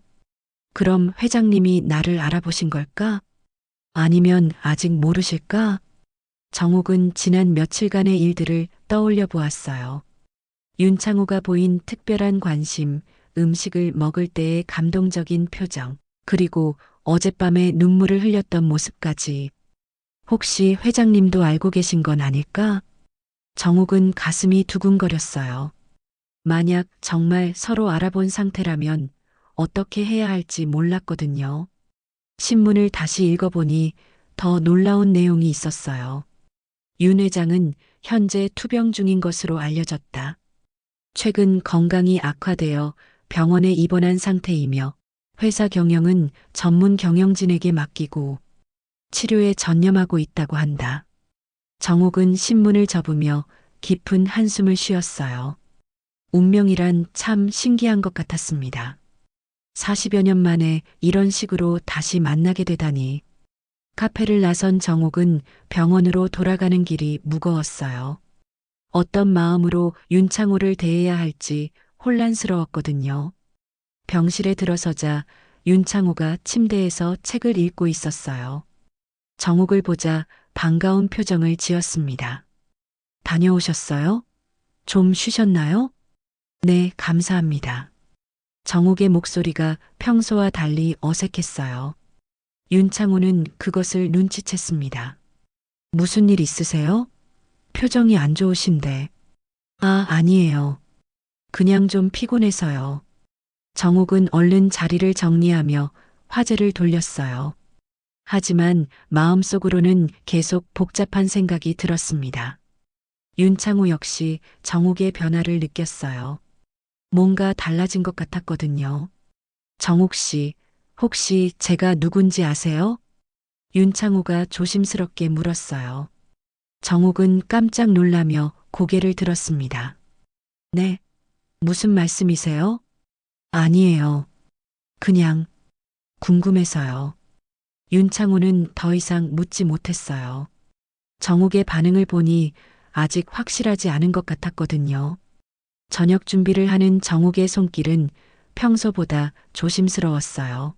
그럼 회장님이 나를 알아보신 걸까? 아니면 아직 모르실까? 정옥은 지난 며칠간의 일들을 떠올려 보았어요. 윤창호가 보인 특별한 관심, 음식을 먹을 때의 감동적인 표정, 그리고 어젯밤에 눈물을 흘렸던 모습까지. 혹시 회장님도 알고 계신 건 아닐까? 정옥은 가슴이 두근거렸어요. 만약 정말 서로 알아본 상태라면 어떻게 해야 할지 몰랐거든요. 신문을 다시 읽어보니 더 놀라운 내용이 있었어요. 윤 회장은 현재 투병 중인 것으로 알려졌다. 최근 건강이 악화되어 병원에 입원한 상태이며 회사 경영은 전문 경영진에게 맡기고 치료에 전념하고 있다고 한다. 정옥은 신문을 접으며 깊은 한숨을 쉬었어요. 운명이란 참 신기한 것 같았습니다. 40여 년 만에 이런 식으로 다시 만나게 되다니. 카페를 나선 정옥은 병원으로 돌아가는 길이 무거웠어요. 어떤 마음으로 윤창호를 대해야 할지 혼란스러웠거든요. 병실에 들어서자 윤창호가 침대에서 책을 읽고 있었어요. 정옥을 보자 반가운 표정을 지었습니다. 다녀오셨어요? 좀 쉬셨나요? 네, 감사합니다. 정옥의 목소리가 평소와 달리 어색했어요. 윤창호는 그것을 눈치챘습니다. 무슨 일 있으세요? 표정이 안 좋으신데. 아, 아니에요. 그냥 좀 피곤해서요. 정옥은 얼른 자리를 정리하며 화제를 돌렸어요. 하지만 마음속으로는 계속 복잡한 생각이 들었습니다. 윤창호 역시 정옥의 변화를 느꼈어요. 뭔가 달라진 것 같았거든요. 정옥 씨, 혹시 제가 누군지 아세요? 윤창호가 조심스럽게 물었어요. 정옥은 깜짝 놀라며 고개를 들었습니다. 네, 무슨 말씀이세요? 아니에요. 그냥 궁금해서요. 윤창호는 더 이상 묻지 못했어요. 정옥의 반응을 보니 아직 확실하지 않은 것 같았거든요. 저녁 준비를 하는 정옥의 손길은 평소보다 조심스러웠어요.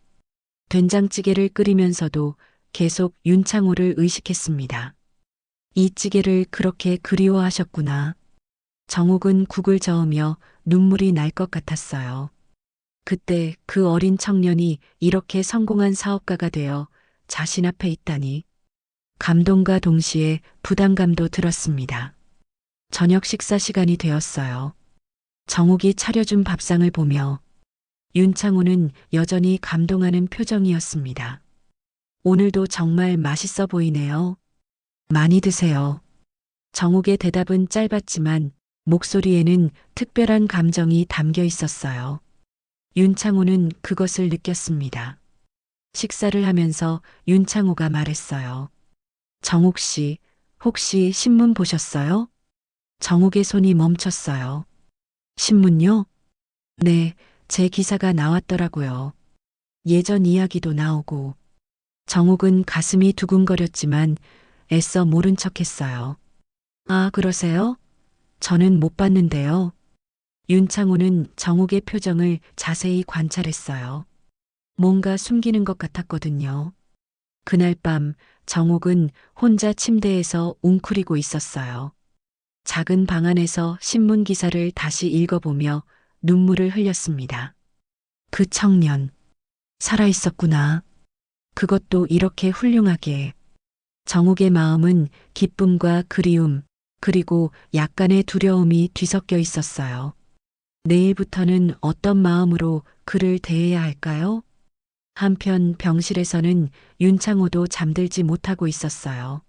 된장찌개를 끓이면서도 계속 윤창호를 의식했습니다. 이 찌개를 그렇게 그리워하셨구나. 정옥은 국을 저으며 눈물이 날 것 같았어요. 그때 그 어린 청년이 이렇게 성공한 사업가가 되어 자신 앞에 있다니. 감동과 동시에 부담감도 들었습니다. 저녁 식사 시간이 되었어요. 정옥이 차려준 밥상을 보며 윤창호는 여전히 감동하는 표정이었습니다. 오늘도 정말 맛있어 보이네요. 많이 드세요. 정옥의 대답은 짧았지만 목소리에는 특별한 감정이 담겨 있었어요. 윤창호는 그것을 느꼈습니다. 식사를 하면서 윤창호가 말했어요. 정옥 씨, 혹시 신문 보셨어요? 정옥의 손이 멈췄어요. 신문요? 네, 제 기사가 나왔더라고요. 예전 이야기도 나오고. 정옥은 가슴이 두근거렸지만 애써 모른 척했어요. 아, 그러세요? 저는 못 봤는데요. 윤창호는 정옥의 표정을 자세히 관찰했어요. 뭔가 숨기는 것 같았거든요. 그날 밤 정옥은 혼자 침대에서 웅크리고 있었어요. 작은 방 안에서 신문 기사를 다시 읽어보며 눈물을 흘렸습니다. 그 청년, 살아있었구나. 그것도 이렇게 훌륭하게. 정옥의 마음은 기쁨과 그리움, 그리고 약간의 두려움이 뒤섞여 있었어요. 내일부터는 어떤 마음으로 그를 대해야 할까요? 한편 병실에서는 윤창호도 잠들지 못하고 있었어요.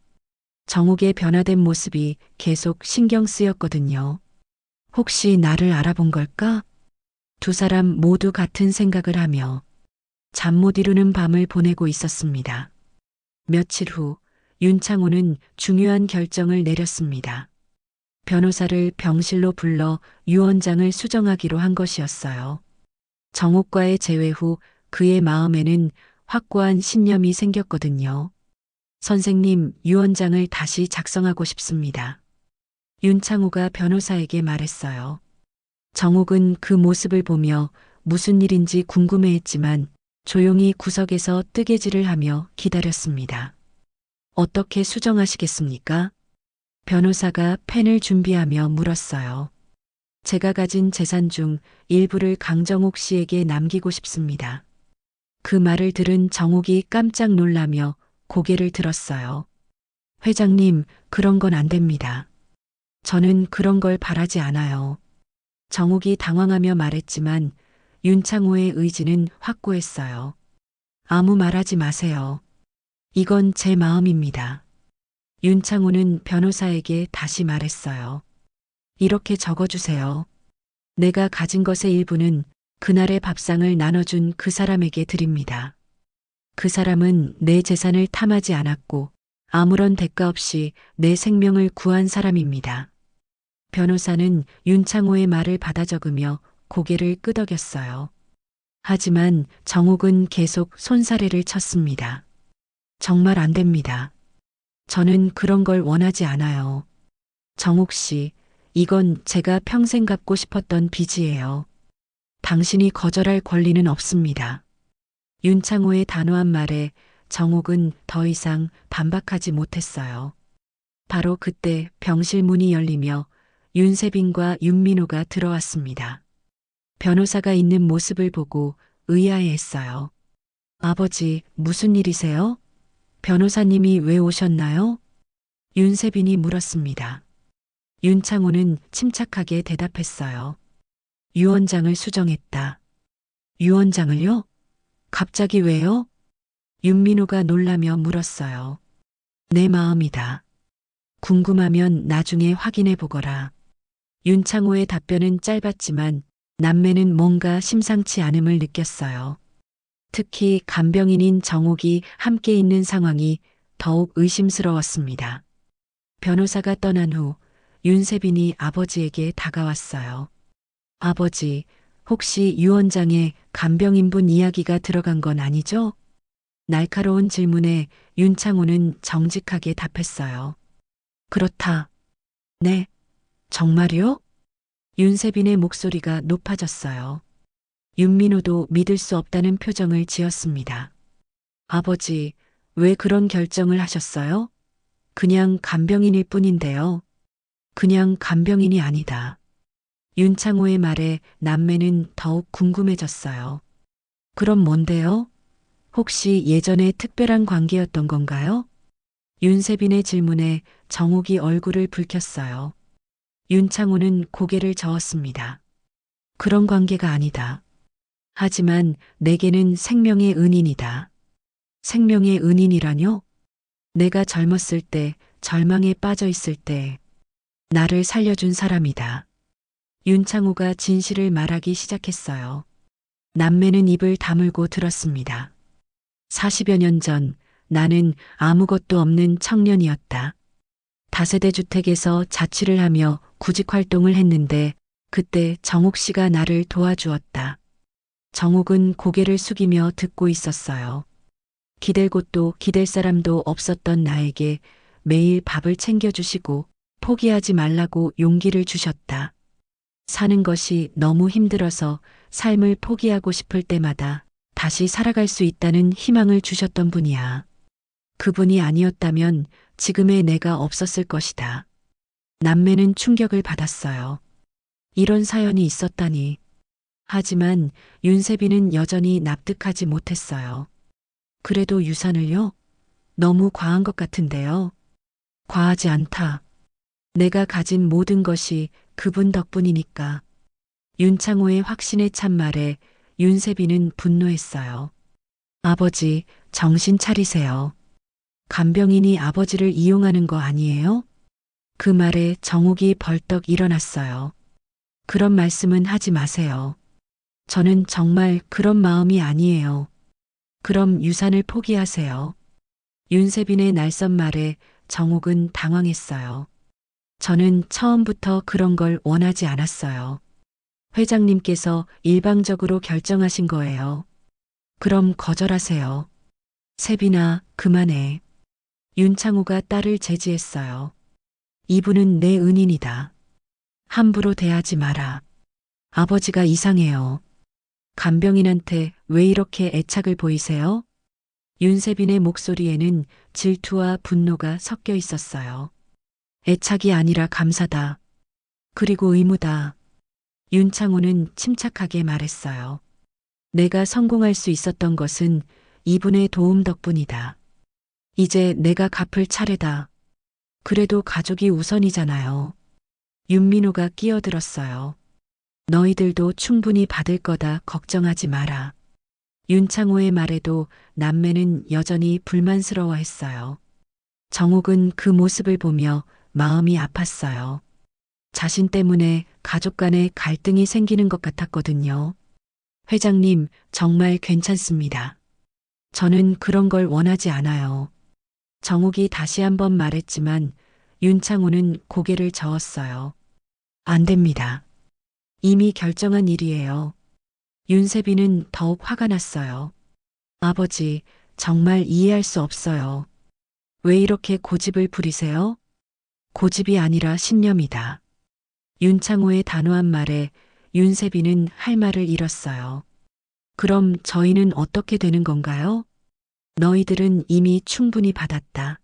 정옥의 변화된 모습이 계속 신경 쓰였거든요. 혹시 나를 알아본 걸까? 두 사람 모두 같은 생각을 하며 잠 못 이루는 밤을 보내고 있었습니다. 며칠 후 윤창호는 중요한 결정을 내렸습니다. 변호사를 병실로 불러 유 원장을 수정하기로 한 것이었어요. 정옥과의 재회 후 그의 마음에는 확고한 신념이 생겼거든요. 선생님, 유 원장을 다시 작성하고 싶습니다. 윤창호가 변호사에게 말했어요. 정옥은 그 모습을 보며 무슨 일인지 궁금해했지만 조용히 구석에서 뜨개질을 하며 기다렸습니다. 어떻게 수정하시겠습니까? 변호사가 펜을 준비하며 물었어요. 제가 가진 재산 중 일부를 강정옥 씨에게 남기고 싶습니다. 그 말을 들은 정옥이 깜짝 놀라며 고개를 들었어요. 회장님, 그런 건 안 됩니다. 저는 그런 걸 바라지 않아요. 정욱이 당황하며 말했지만 윤창호의 의지는 확고했어요. 아무 말하지 마세요. 이건 제 마음입니다. 윤창호는 변호사에게 다시 말했어요. 이렇게 적어주세요. 내가 가진 것의 일부는 그날의 밥상을 나눠준 그 사람에게 드립니다. 그 사람은 내 재산을 탐하지 않았고 아무런 대가 없이 내 생명을 구한 사람입니다. 변호사는 윤창호의 말을 받아 적으며 고개를 끄덕였어요. 하지만 정욱은 계속 손사래를 쳤습니다. 정말 안 됩니다. 저는 그런 걸 원하지 않아요. 정욱 씨, 이건 제가 평생 갚고 싶었던 빚이에요. 당신이 거절할 권리는 없습니다. 윤창호의 단호한 말에 정욱은 더 이상 반박하지 못했어요. 바로 그때 병실 문이 열리며 윤세빈과 윤민호가 들어왔습니다. 변호사가 있는 모습을 보고 의아해했어요. 아버지, 무슨 일이세요? 변호사님이 왜 오셨나요? 윤세빈이 물었습니다. 윤창호는 침착하게 대답했어요. 유 원장을 수정했다. 유 원장을요? 갑자기 왜요? 윤민호가 놀라며 물었어요. 내 마음이다. 궁금하면 나중에 확인해 보거라. 윤창호의 답변은 짧았지만 남매는 뭔가 심상치 않음을 느꼈어요. 특히 간병인인 정욱이 함께 있는 상황이 더욱 의심스러웠습니다. 변호사가 떠난 후 윤세빈이 아버지에게 다가왔어요. 아버지, 혹시 유 원장의 간병인분 이야기가 들어간 건 아니죠? 날카로운 질문에 윤창호는 정직하게 답했어요. 그렇다. 네. 정말요? 윤세빈의 목소리가 높아졌어요. 윤민호도 믿을 수 없다는 표정을 지었습니다. 아버지, 왜 그런 결정을 하셨어요? 그냥 간병인일 뿐인데요. 그냥 간병인이 아니다. 윤창호의 말에 남매는 더욱 궁금해졌어요. 그럼 뭔데요? 혹시 예전에 특별한 관계였던 건가요? 윤세빈의 질문에 정욱이 얼굴을 붉혔어요. 윤창호는 고개를 저었습니다. 그런 관계가 아니다. 하지만 내게는 생명의 은인이다. 생명의 은인이라뇨? 내가 젊었을 때, 절망에 빠져 있을 때, 나를 살려준 사람이다. 윤창호가 진실을 말하기 시작했어요. 남매는 입을 다물고 들었습니다. 40여 년 전 나는 아무것도 없는 청년이었다. 다세대 주택에서 자취를 하며 구직 활동을 했는데 그때 정욱 씨가 나를 도와주었다. 정욱은 고개를 숙이며 듣고 있었어요. 기댈 곳도 기댈 사람도 없었던 나에게 매일 밥을 챙겨주시고 포기하지 말라고 용기를 주셨다. 사는 것이 너무 힘들어서 삶을 포기하고 싶을 때마다 다시 살아갈 수 있다는 희망을 주셨던 분이야. 그분이 아니었다면 지금의 내가 없었을 것이다. 남매는 충격을 받았어요. 이런 사연이 있었다니. 하지만 윤세빈은 여전히 납득하지 못했어요. 그래도 유산을요? 너무 과한 것 같은데요. 과하지 않다. 내가 가진 모든 것이 그분 덕분이니까. 윤창호의 확신에 찬 말에 윤세빈은 분노했어요. 아버지, 정신 차리세요. 간병인이 아버지를 이용하는 거 아니에요? 그 말에 정욱이 벌떡 일어났어요. 그런 말씀은 하지 마세요. 저는 정말 그런 마음이 아니에요. 그럼 유산을 포기하세요. 윤세빈의 날선 말에 정욱은 당황했어요. 저는 처음부터 그런 걸 원하지 않았어요. 회장님께서 일방적으로 결정하신 거예요. 그럼 거절하세요. 세빈아, 그만해. 윤창호가 딸을 제지했어요. 이분은 내 은인이다. 함부로 대하지 마라. 아버지가 이상해요. 간병인한테 왜 이렇게 애착을 보이세요? 윤세빈의 목소리에는 질투와 분노가 섞여 있었어요. 애착이 아니라 감사다. 그리고 의무다. 윤창호는 침착하게 말했어요. 내가 성공할 수 있었던 것은 이분의 도움 덕분이다. 이제 내가 갚을 차례다. 그래도 가족이 우선이잖아요. 윤민호가 끼어들었어요. 너희들도 충분히 받을 거다 걱정하지 마라. 윤창호의 말에도 남매는 여전히 불만스러워 했어요. 정옥은 그 모습을 보며 마음이 아팠어요. 자신 때문에 가족 간에 갈등이 생기는 것 같았거든요. 회장님, 정말 괜찮습니다. 저는 그런 걸 원하지 않아요. 정옥이 다시 한번 말했지만 윤창호는 고개를 저었어요. 안 됩니다. 이미 결정한 일이에요. 윤세비는 더욱 화가 났어요. 아버지, 정말 이해할 수 없어요. 왜 이렇게 고집을 부리세요? 고집이 아니라 신념이다. 윤창호의 단호한 말에 윤세비는 할 말을 잃었어요. 그럼 저희는 어떻게 되는 건가요? 너희들은 이미 충분히 받았다.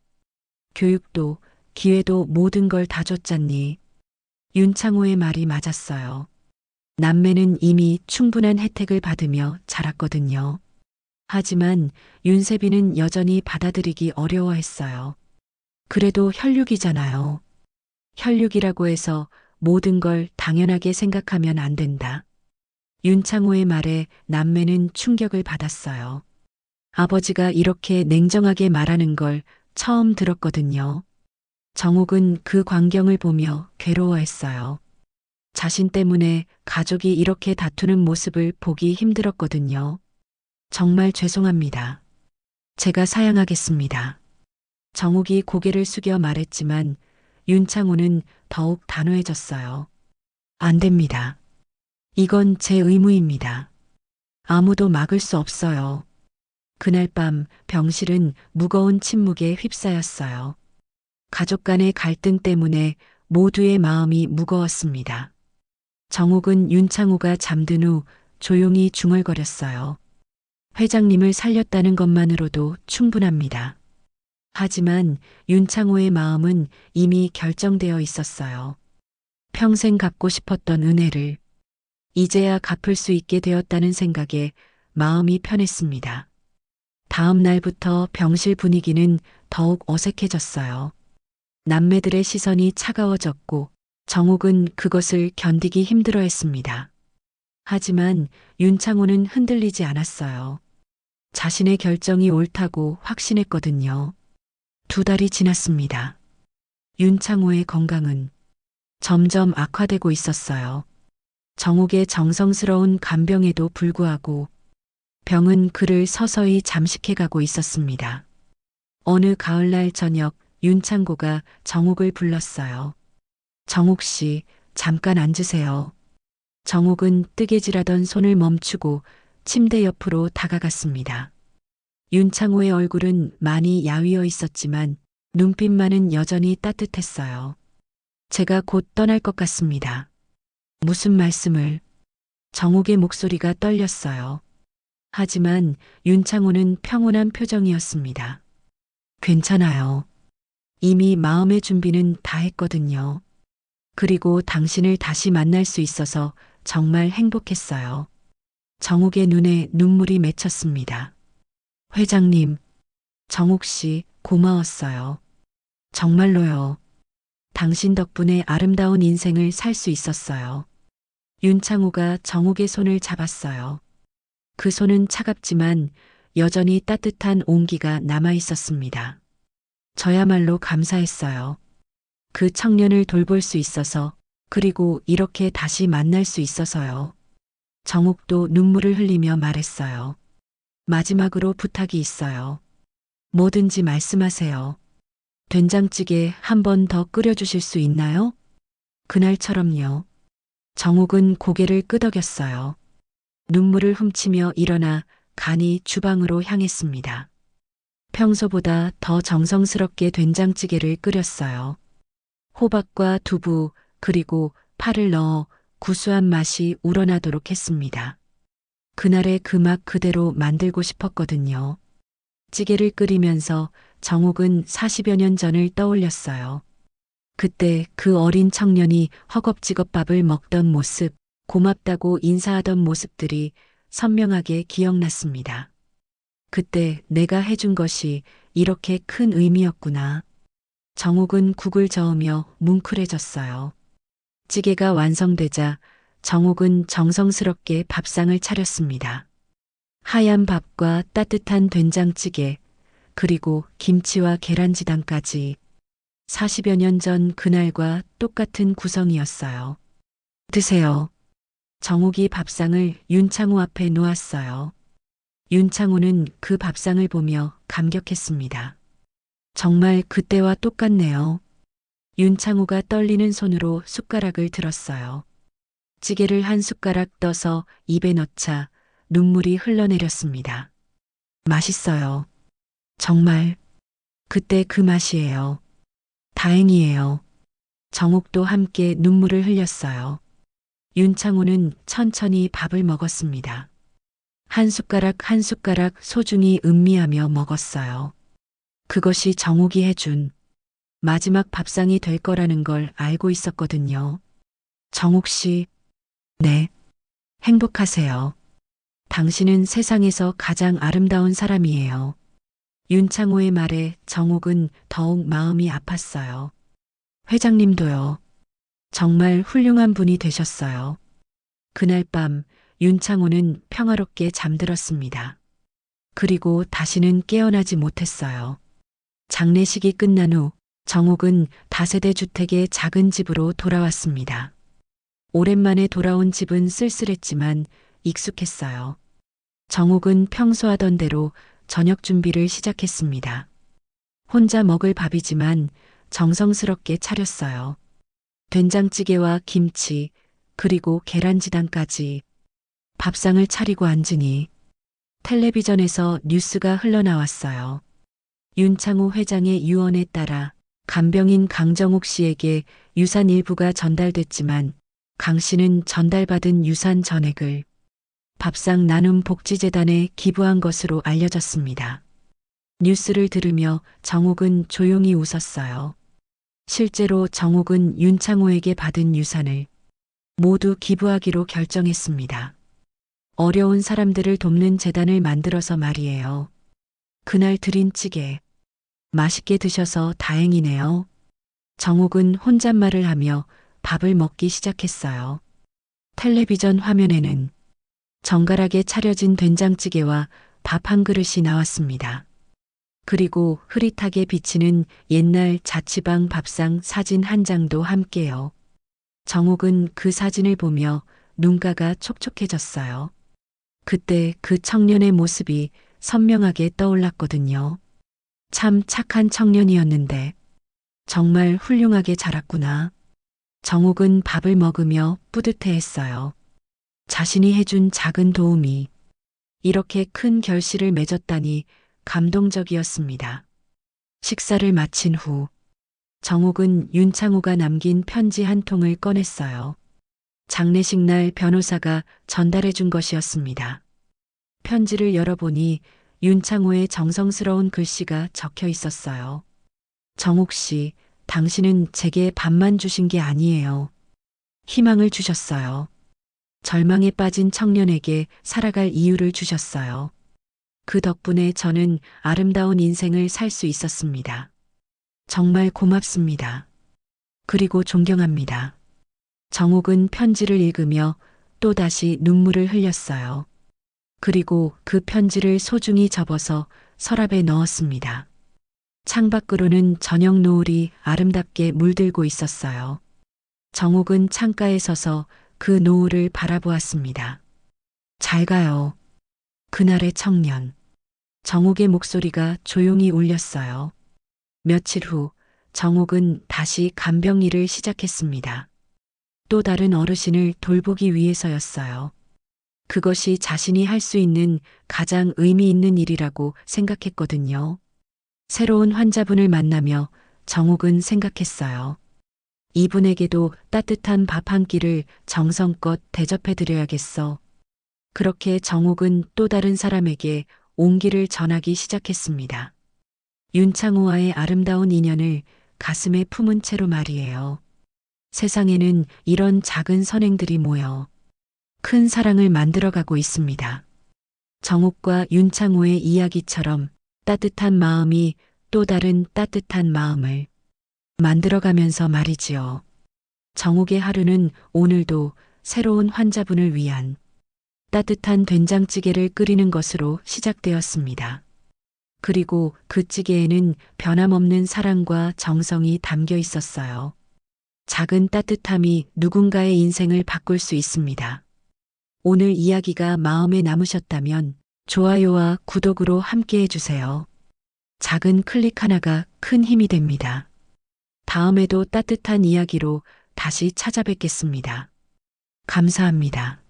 교육도, 기회도 모든 걸 다 줬잖니. 윤창호의 말이 맞았어요. 남매는 이미 충분한 혜택을 받으며 자랐거든요. 하지만 윤세비는 여전히 받아들이기 어려워했어요. 그래도 혈육이잖아요. 혈육이라고 해서 모든 걸 당연하게 생각하면 안 된다. 윤창호의 말에 남매는 충격을 받았어요. 아버지가 이렇게 냉정하게 말하는 걸 처음 들었거든요. 정옥은 그 광경을 보며 괴로워했어요. 자신 때문에 가족이 이렇게 다투는 모습을 보기 힘들었거든요. 정말 죄송합니다. 제가 사양하겠습니다. 정옥이 고개를 숙여 말했지만 윤창호는 더욱 단호해졌어요. 안 됩니다. 이건 제 의무입니다. 아무도 막을 수 없어요. 그날 밤 병실은 무거운 침묵에 휩싸였어요. 가족 간의 갈등 때문에 모두의 마음이 무거웠습니다. 정옥은 윤창호가 잠든 후 조용히 중얼거렸어요. 회장님을 살렸다는 것만으로도 충분합니다. 하지만 윤창호의 마음은 이미 결정되어 있었어요. 평생 갚고 싶었던 은혜를 이제야 갚을 수 있게 되었다는 생각에 마음이 편했습니다. 다음 날부터 병실 분위기는 더욱 어색해졌어요. 남매들의 시선이 차가워졌고 정옥은 그것을 견디기 힘들어했습니다. 하지만 윤창호는 흔들리지 않았어요. 자신의 결정이 옳다고 확신했거든요. 2달이 지났습니다. 윤창호의 건강은 점점 악화되고 있었어요. 정옥의 정성스러운 간병에도 불구하고 병은 그를 서서히 잠식해가고 있었습니다. 어느 가을날 저녁 윤창호가 정옥을 불렀어요. 정옥 씨, 잠깐 앉으세요. 정옥은 뜨개질하던 손을 멈추고 침대 옆으로 다가갔습니다. 윤창호의 얼굴은 많이 야위어 있었지만 눈빛만은 여전히 따뜻했어요. 제가 곧 떠날 것 같습니다. 무슨 말씀을? 정옥의 목소리가 떨렸어요. 하지만 윤창호는 평온한 표정이었습니다. 괜찮아요. 이미 마음의 준비는 다 했거든요. 그리고 당신을 다시 만날 수 있어서 정말 행복했어요. 정옥의 눈에 눈물이 맺혔습니다. 회장님, 정옥 씨 고마웠어요. 정말로요. 당신 덕분에 아름다운 인생을 살 수 있었어요. 윤창호가 정옥의 손을 잡았어요. 그 손은 차갑지만 여전히 따뜻한 온기가 남아 있었습니다. 저야말로 감사했어요. 그 청년을 돌볼 수 있어서, 그리고 이렇게 다시 만날 수 있어서요. 정옥도 눈물을 흘리며 말했어요. 마지막으로 부탁이 있어요. 뭐든지 말씀하세요. 된장찌개 한 번 더 끓여주실 수 있나요? 그날처럼요. 정옥은 고개를 끄덕였어요. 눈물을 훔치며 일어나 간이 주방으로 향했습니다. 평소보다 더 정성스럽게 된장찌개를 끓였어요. 호박과 두부 그리고 파를 넣어 구수한 맛이 우러나도록 했습니다. 그날의 그 맛 그대로 만들고 싶었거든요. 찌개를 끓이면서 정옥은 40여 년 전을 떠올렸어요. 그때 그 어린 청년이 허겁지겁 밥을 먹던 모습, 고맙다고 인사하던 모습들이 선명하게 기억났습니다. 그때 내가 해준 것이 이렇게 큰 의미였구나. 정옥은 국을 저으며 뭉클해졌어요. 찌개가 완성되자 정옥은 정성스럽게 밥상을 차렸습니다. 하얀 밥과 따뜻한 된장찌개, 그리고 김치와 계란지단까지 40여 년 전 그날과 똑같은 구성이었어요. 드세요. 정옥이 밥상을 윤창호 앞에 놓았어요. 윤창호는 그 밥상을 보며 감격했습니다. 정말 그때와 똑같네요. 윤창호가 떨리는 손으로 숟가락을 들었어요. 찌개를 한 숟가락 떠서 입에 넣자 눈물이 흘러내렸습니다. 맛있어요. 정말 그때 그 맛이에요. 다행이에요. 정옥도 함께 눈물을 흘렸어요. 윤창호는 천천히 밥을 먹었습니다. 한 숟가락 한 숟가락 소중히 음미하며 먹었어요. 그것이 정옥이 해준 마지막 밥상이 될 거라는 걸 알고 있었거든요. 정옥 씨, 네, 행복하세요. 당신은 세상에서 가장 아름다운 사람이에요. 윤창호의 말에 정옥은 더욱 마음이 아팠어요. 회장님도요. 정말 훌륭한 분이 되셨어요. 그날 밤 윤창호는 평화롭게 잠들었습니다. 그리고 다시는 깨어나지 못했어요. 장례식이 끝난 후 정옥은 다세대 주택의 작은 집으로 돌아왔습니다. 오랜만에 돌아온 집은 쓸쓸했지만 익숙했어요. 정옥은 평소 하던 대로 저녁 준비를 시작했습니다. 혼자 먹을 밥이지만 정성스럽게 차렸어요. 된장찌개와 김치, 그리고 계란지단까지 밥상을 차리고 앉으니 텔레비전에서 뉴스가 흘러나왔어요. 윤창호 회장의 유언에 따라 간병인 강정옥 씨에게 유산 일부가 전달됐지만 강 씨는 전달받은 유산 전액을 밥상 나눔 복지재단에 기부한 것으로 알려졌습니다. 뉴스를 들으며 정옥은 조용히 웃었어요. 실제로 정옥은 윤창호에게 받은 유산을 모두 기부하기로 결정했습니다. 어려운 사람들을 돕는 재단을 만들어서 말이에요. 그날 드린 찌개, 맛있게 드셔서 다행이네요. 정옥은 혼잣말을 하며 밥을 먹기 시작했어요. 텔레비전 화면에는 정갈하게 차려진 된장찌개와 밥 한 그릇이 나왔습니다. 그리고 흐릿하게 비치는 옛날 자취방 밥상 사진 한 장도 함께요. 정옥은 그 사진을 보며 눈가가 촉촉해졌어요. 그때 그 청년의 모습이 선명하게 떠올랐거든요. 참 착한 청년이었는데 정말 훌륭하게 자랐구나. 정옥은 밥을 먹으며 뿌듯해했어요. 자신이 해준 작은 도움이 이렇게 큰 결실을 맺었다니 감동적이었습니다. 식사를 마친 후 정옥은 윤창호가 남긴 편지 한 통을 꺼냈어요. 장례식 날 변호사가 전달해 준 것이었습니다. 편지를 열어보니 윤창호의 정성스러운 글씨가 적혀 있었어요. 정옥 씨, 당신은 제게 밥만 주신 게 아니에요. 희망을 주셨어요. 절망에 빠진 청년에게 살아갈 이유를 주셨어요. 그 덕분에 저는 아름다운 인생을 살 수 있었습니다. 정말 고맙습니다. 그리고 존경합니다. 정옥은 편지를 읽으며 또다시 눈물을 흘렸어요. 그리고 그 편지를 소중히 접어서 서랍에 넣었습니다. 창밖으로는 저녁 노을이 아름답게 물들고 있었어요. 정옥은 창가에 서서 그 노을을 바라보았습니다. 잘 가요. 그날의 청년. 정옥의 목소리가 조용히 울렸어요. 며칠 후 정옥은 다시 간병 일을 시작했습니다. 또 다른 어르신을 돌보기 위해서였어요. 그것이 자신이 할 수 있는 가장 의미 있는 일이라고 생각했거든요. 새로운 환자분을 만나며 정옥은 생각했어요. 이분에게도 따뜻한 밥 한 끼를 정성껏 대접해드려야겠어. 그렇게 정옥은 또 다른 사람에게 온기를 전하기 시작했습니다. 윤창호와의 아름다운 인연을 가슴에 품은 채로 말이에요. 세상에는 이런 작은 선행들이 모여 큰 사랑을 만들어가고 있습니다. 정옥과 윤창호의 이야기처럼 따뜻한 마음이 또 다른 따뜻한 마음을 만들어가면서 말이지요. 정옥의 하루는 오늘도 새로운 환자분을 위한 따뜻한 된장찌개를 끓이는 것으로 시작되었습니다. 그리고 그 찌개에는 변함없는 사랑과 정성이 담겨 있었어요. 작은 따뜻함이 누군가의 인생을 바꿀 수 있습니다. 오늘 이야기가 마음에 남으셨다면 좋아요와 구독으로 함께 해주세요. 작은 클릭 하나가 큰 힘이 됩니다. 다음에도 따뜻한 이야기로 다시 찾아뵙겠습니다. 감사합니다.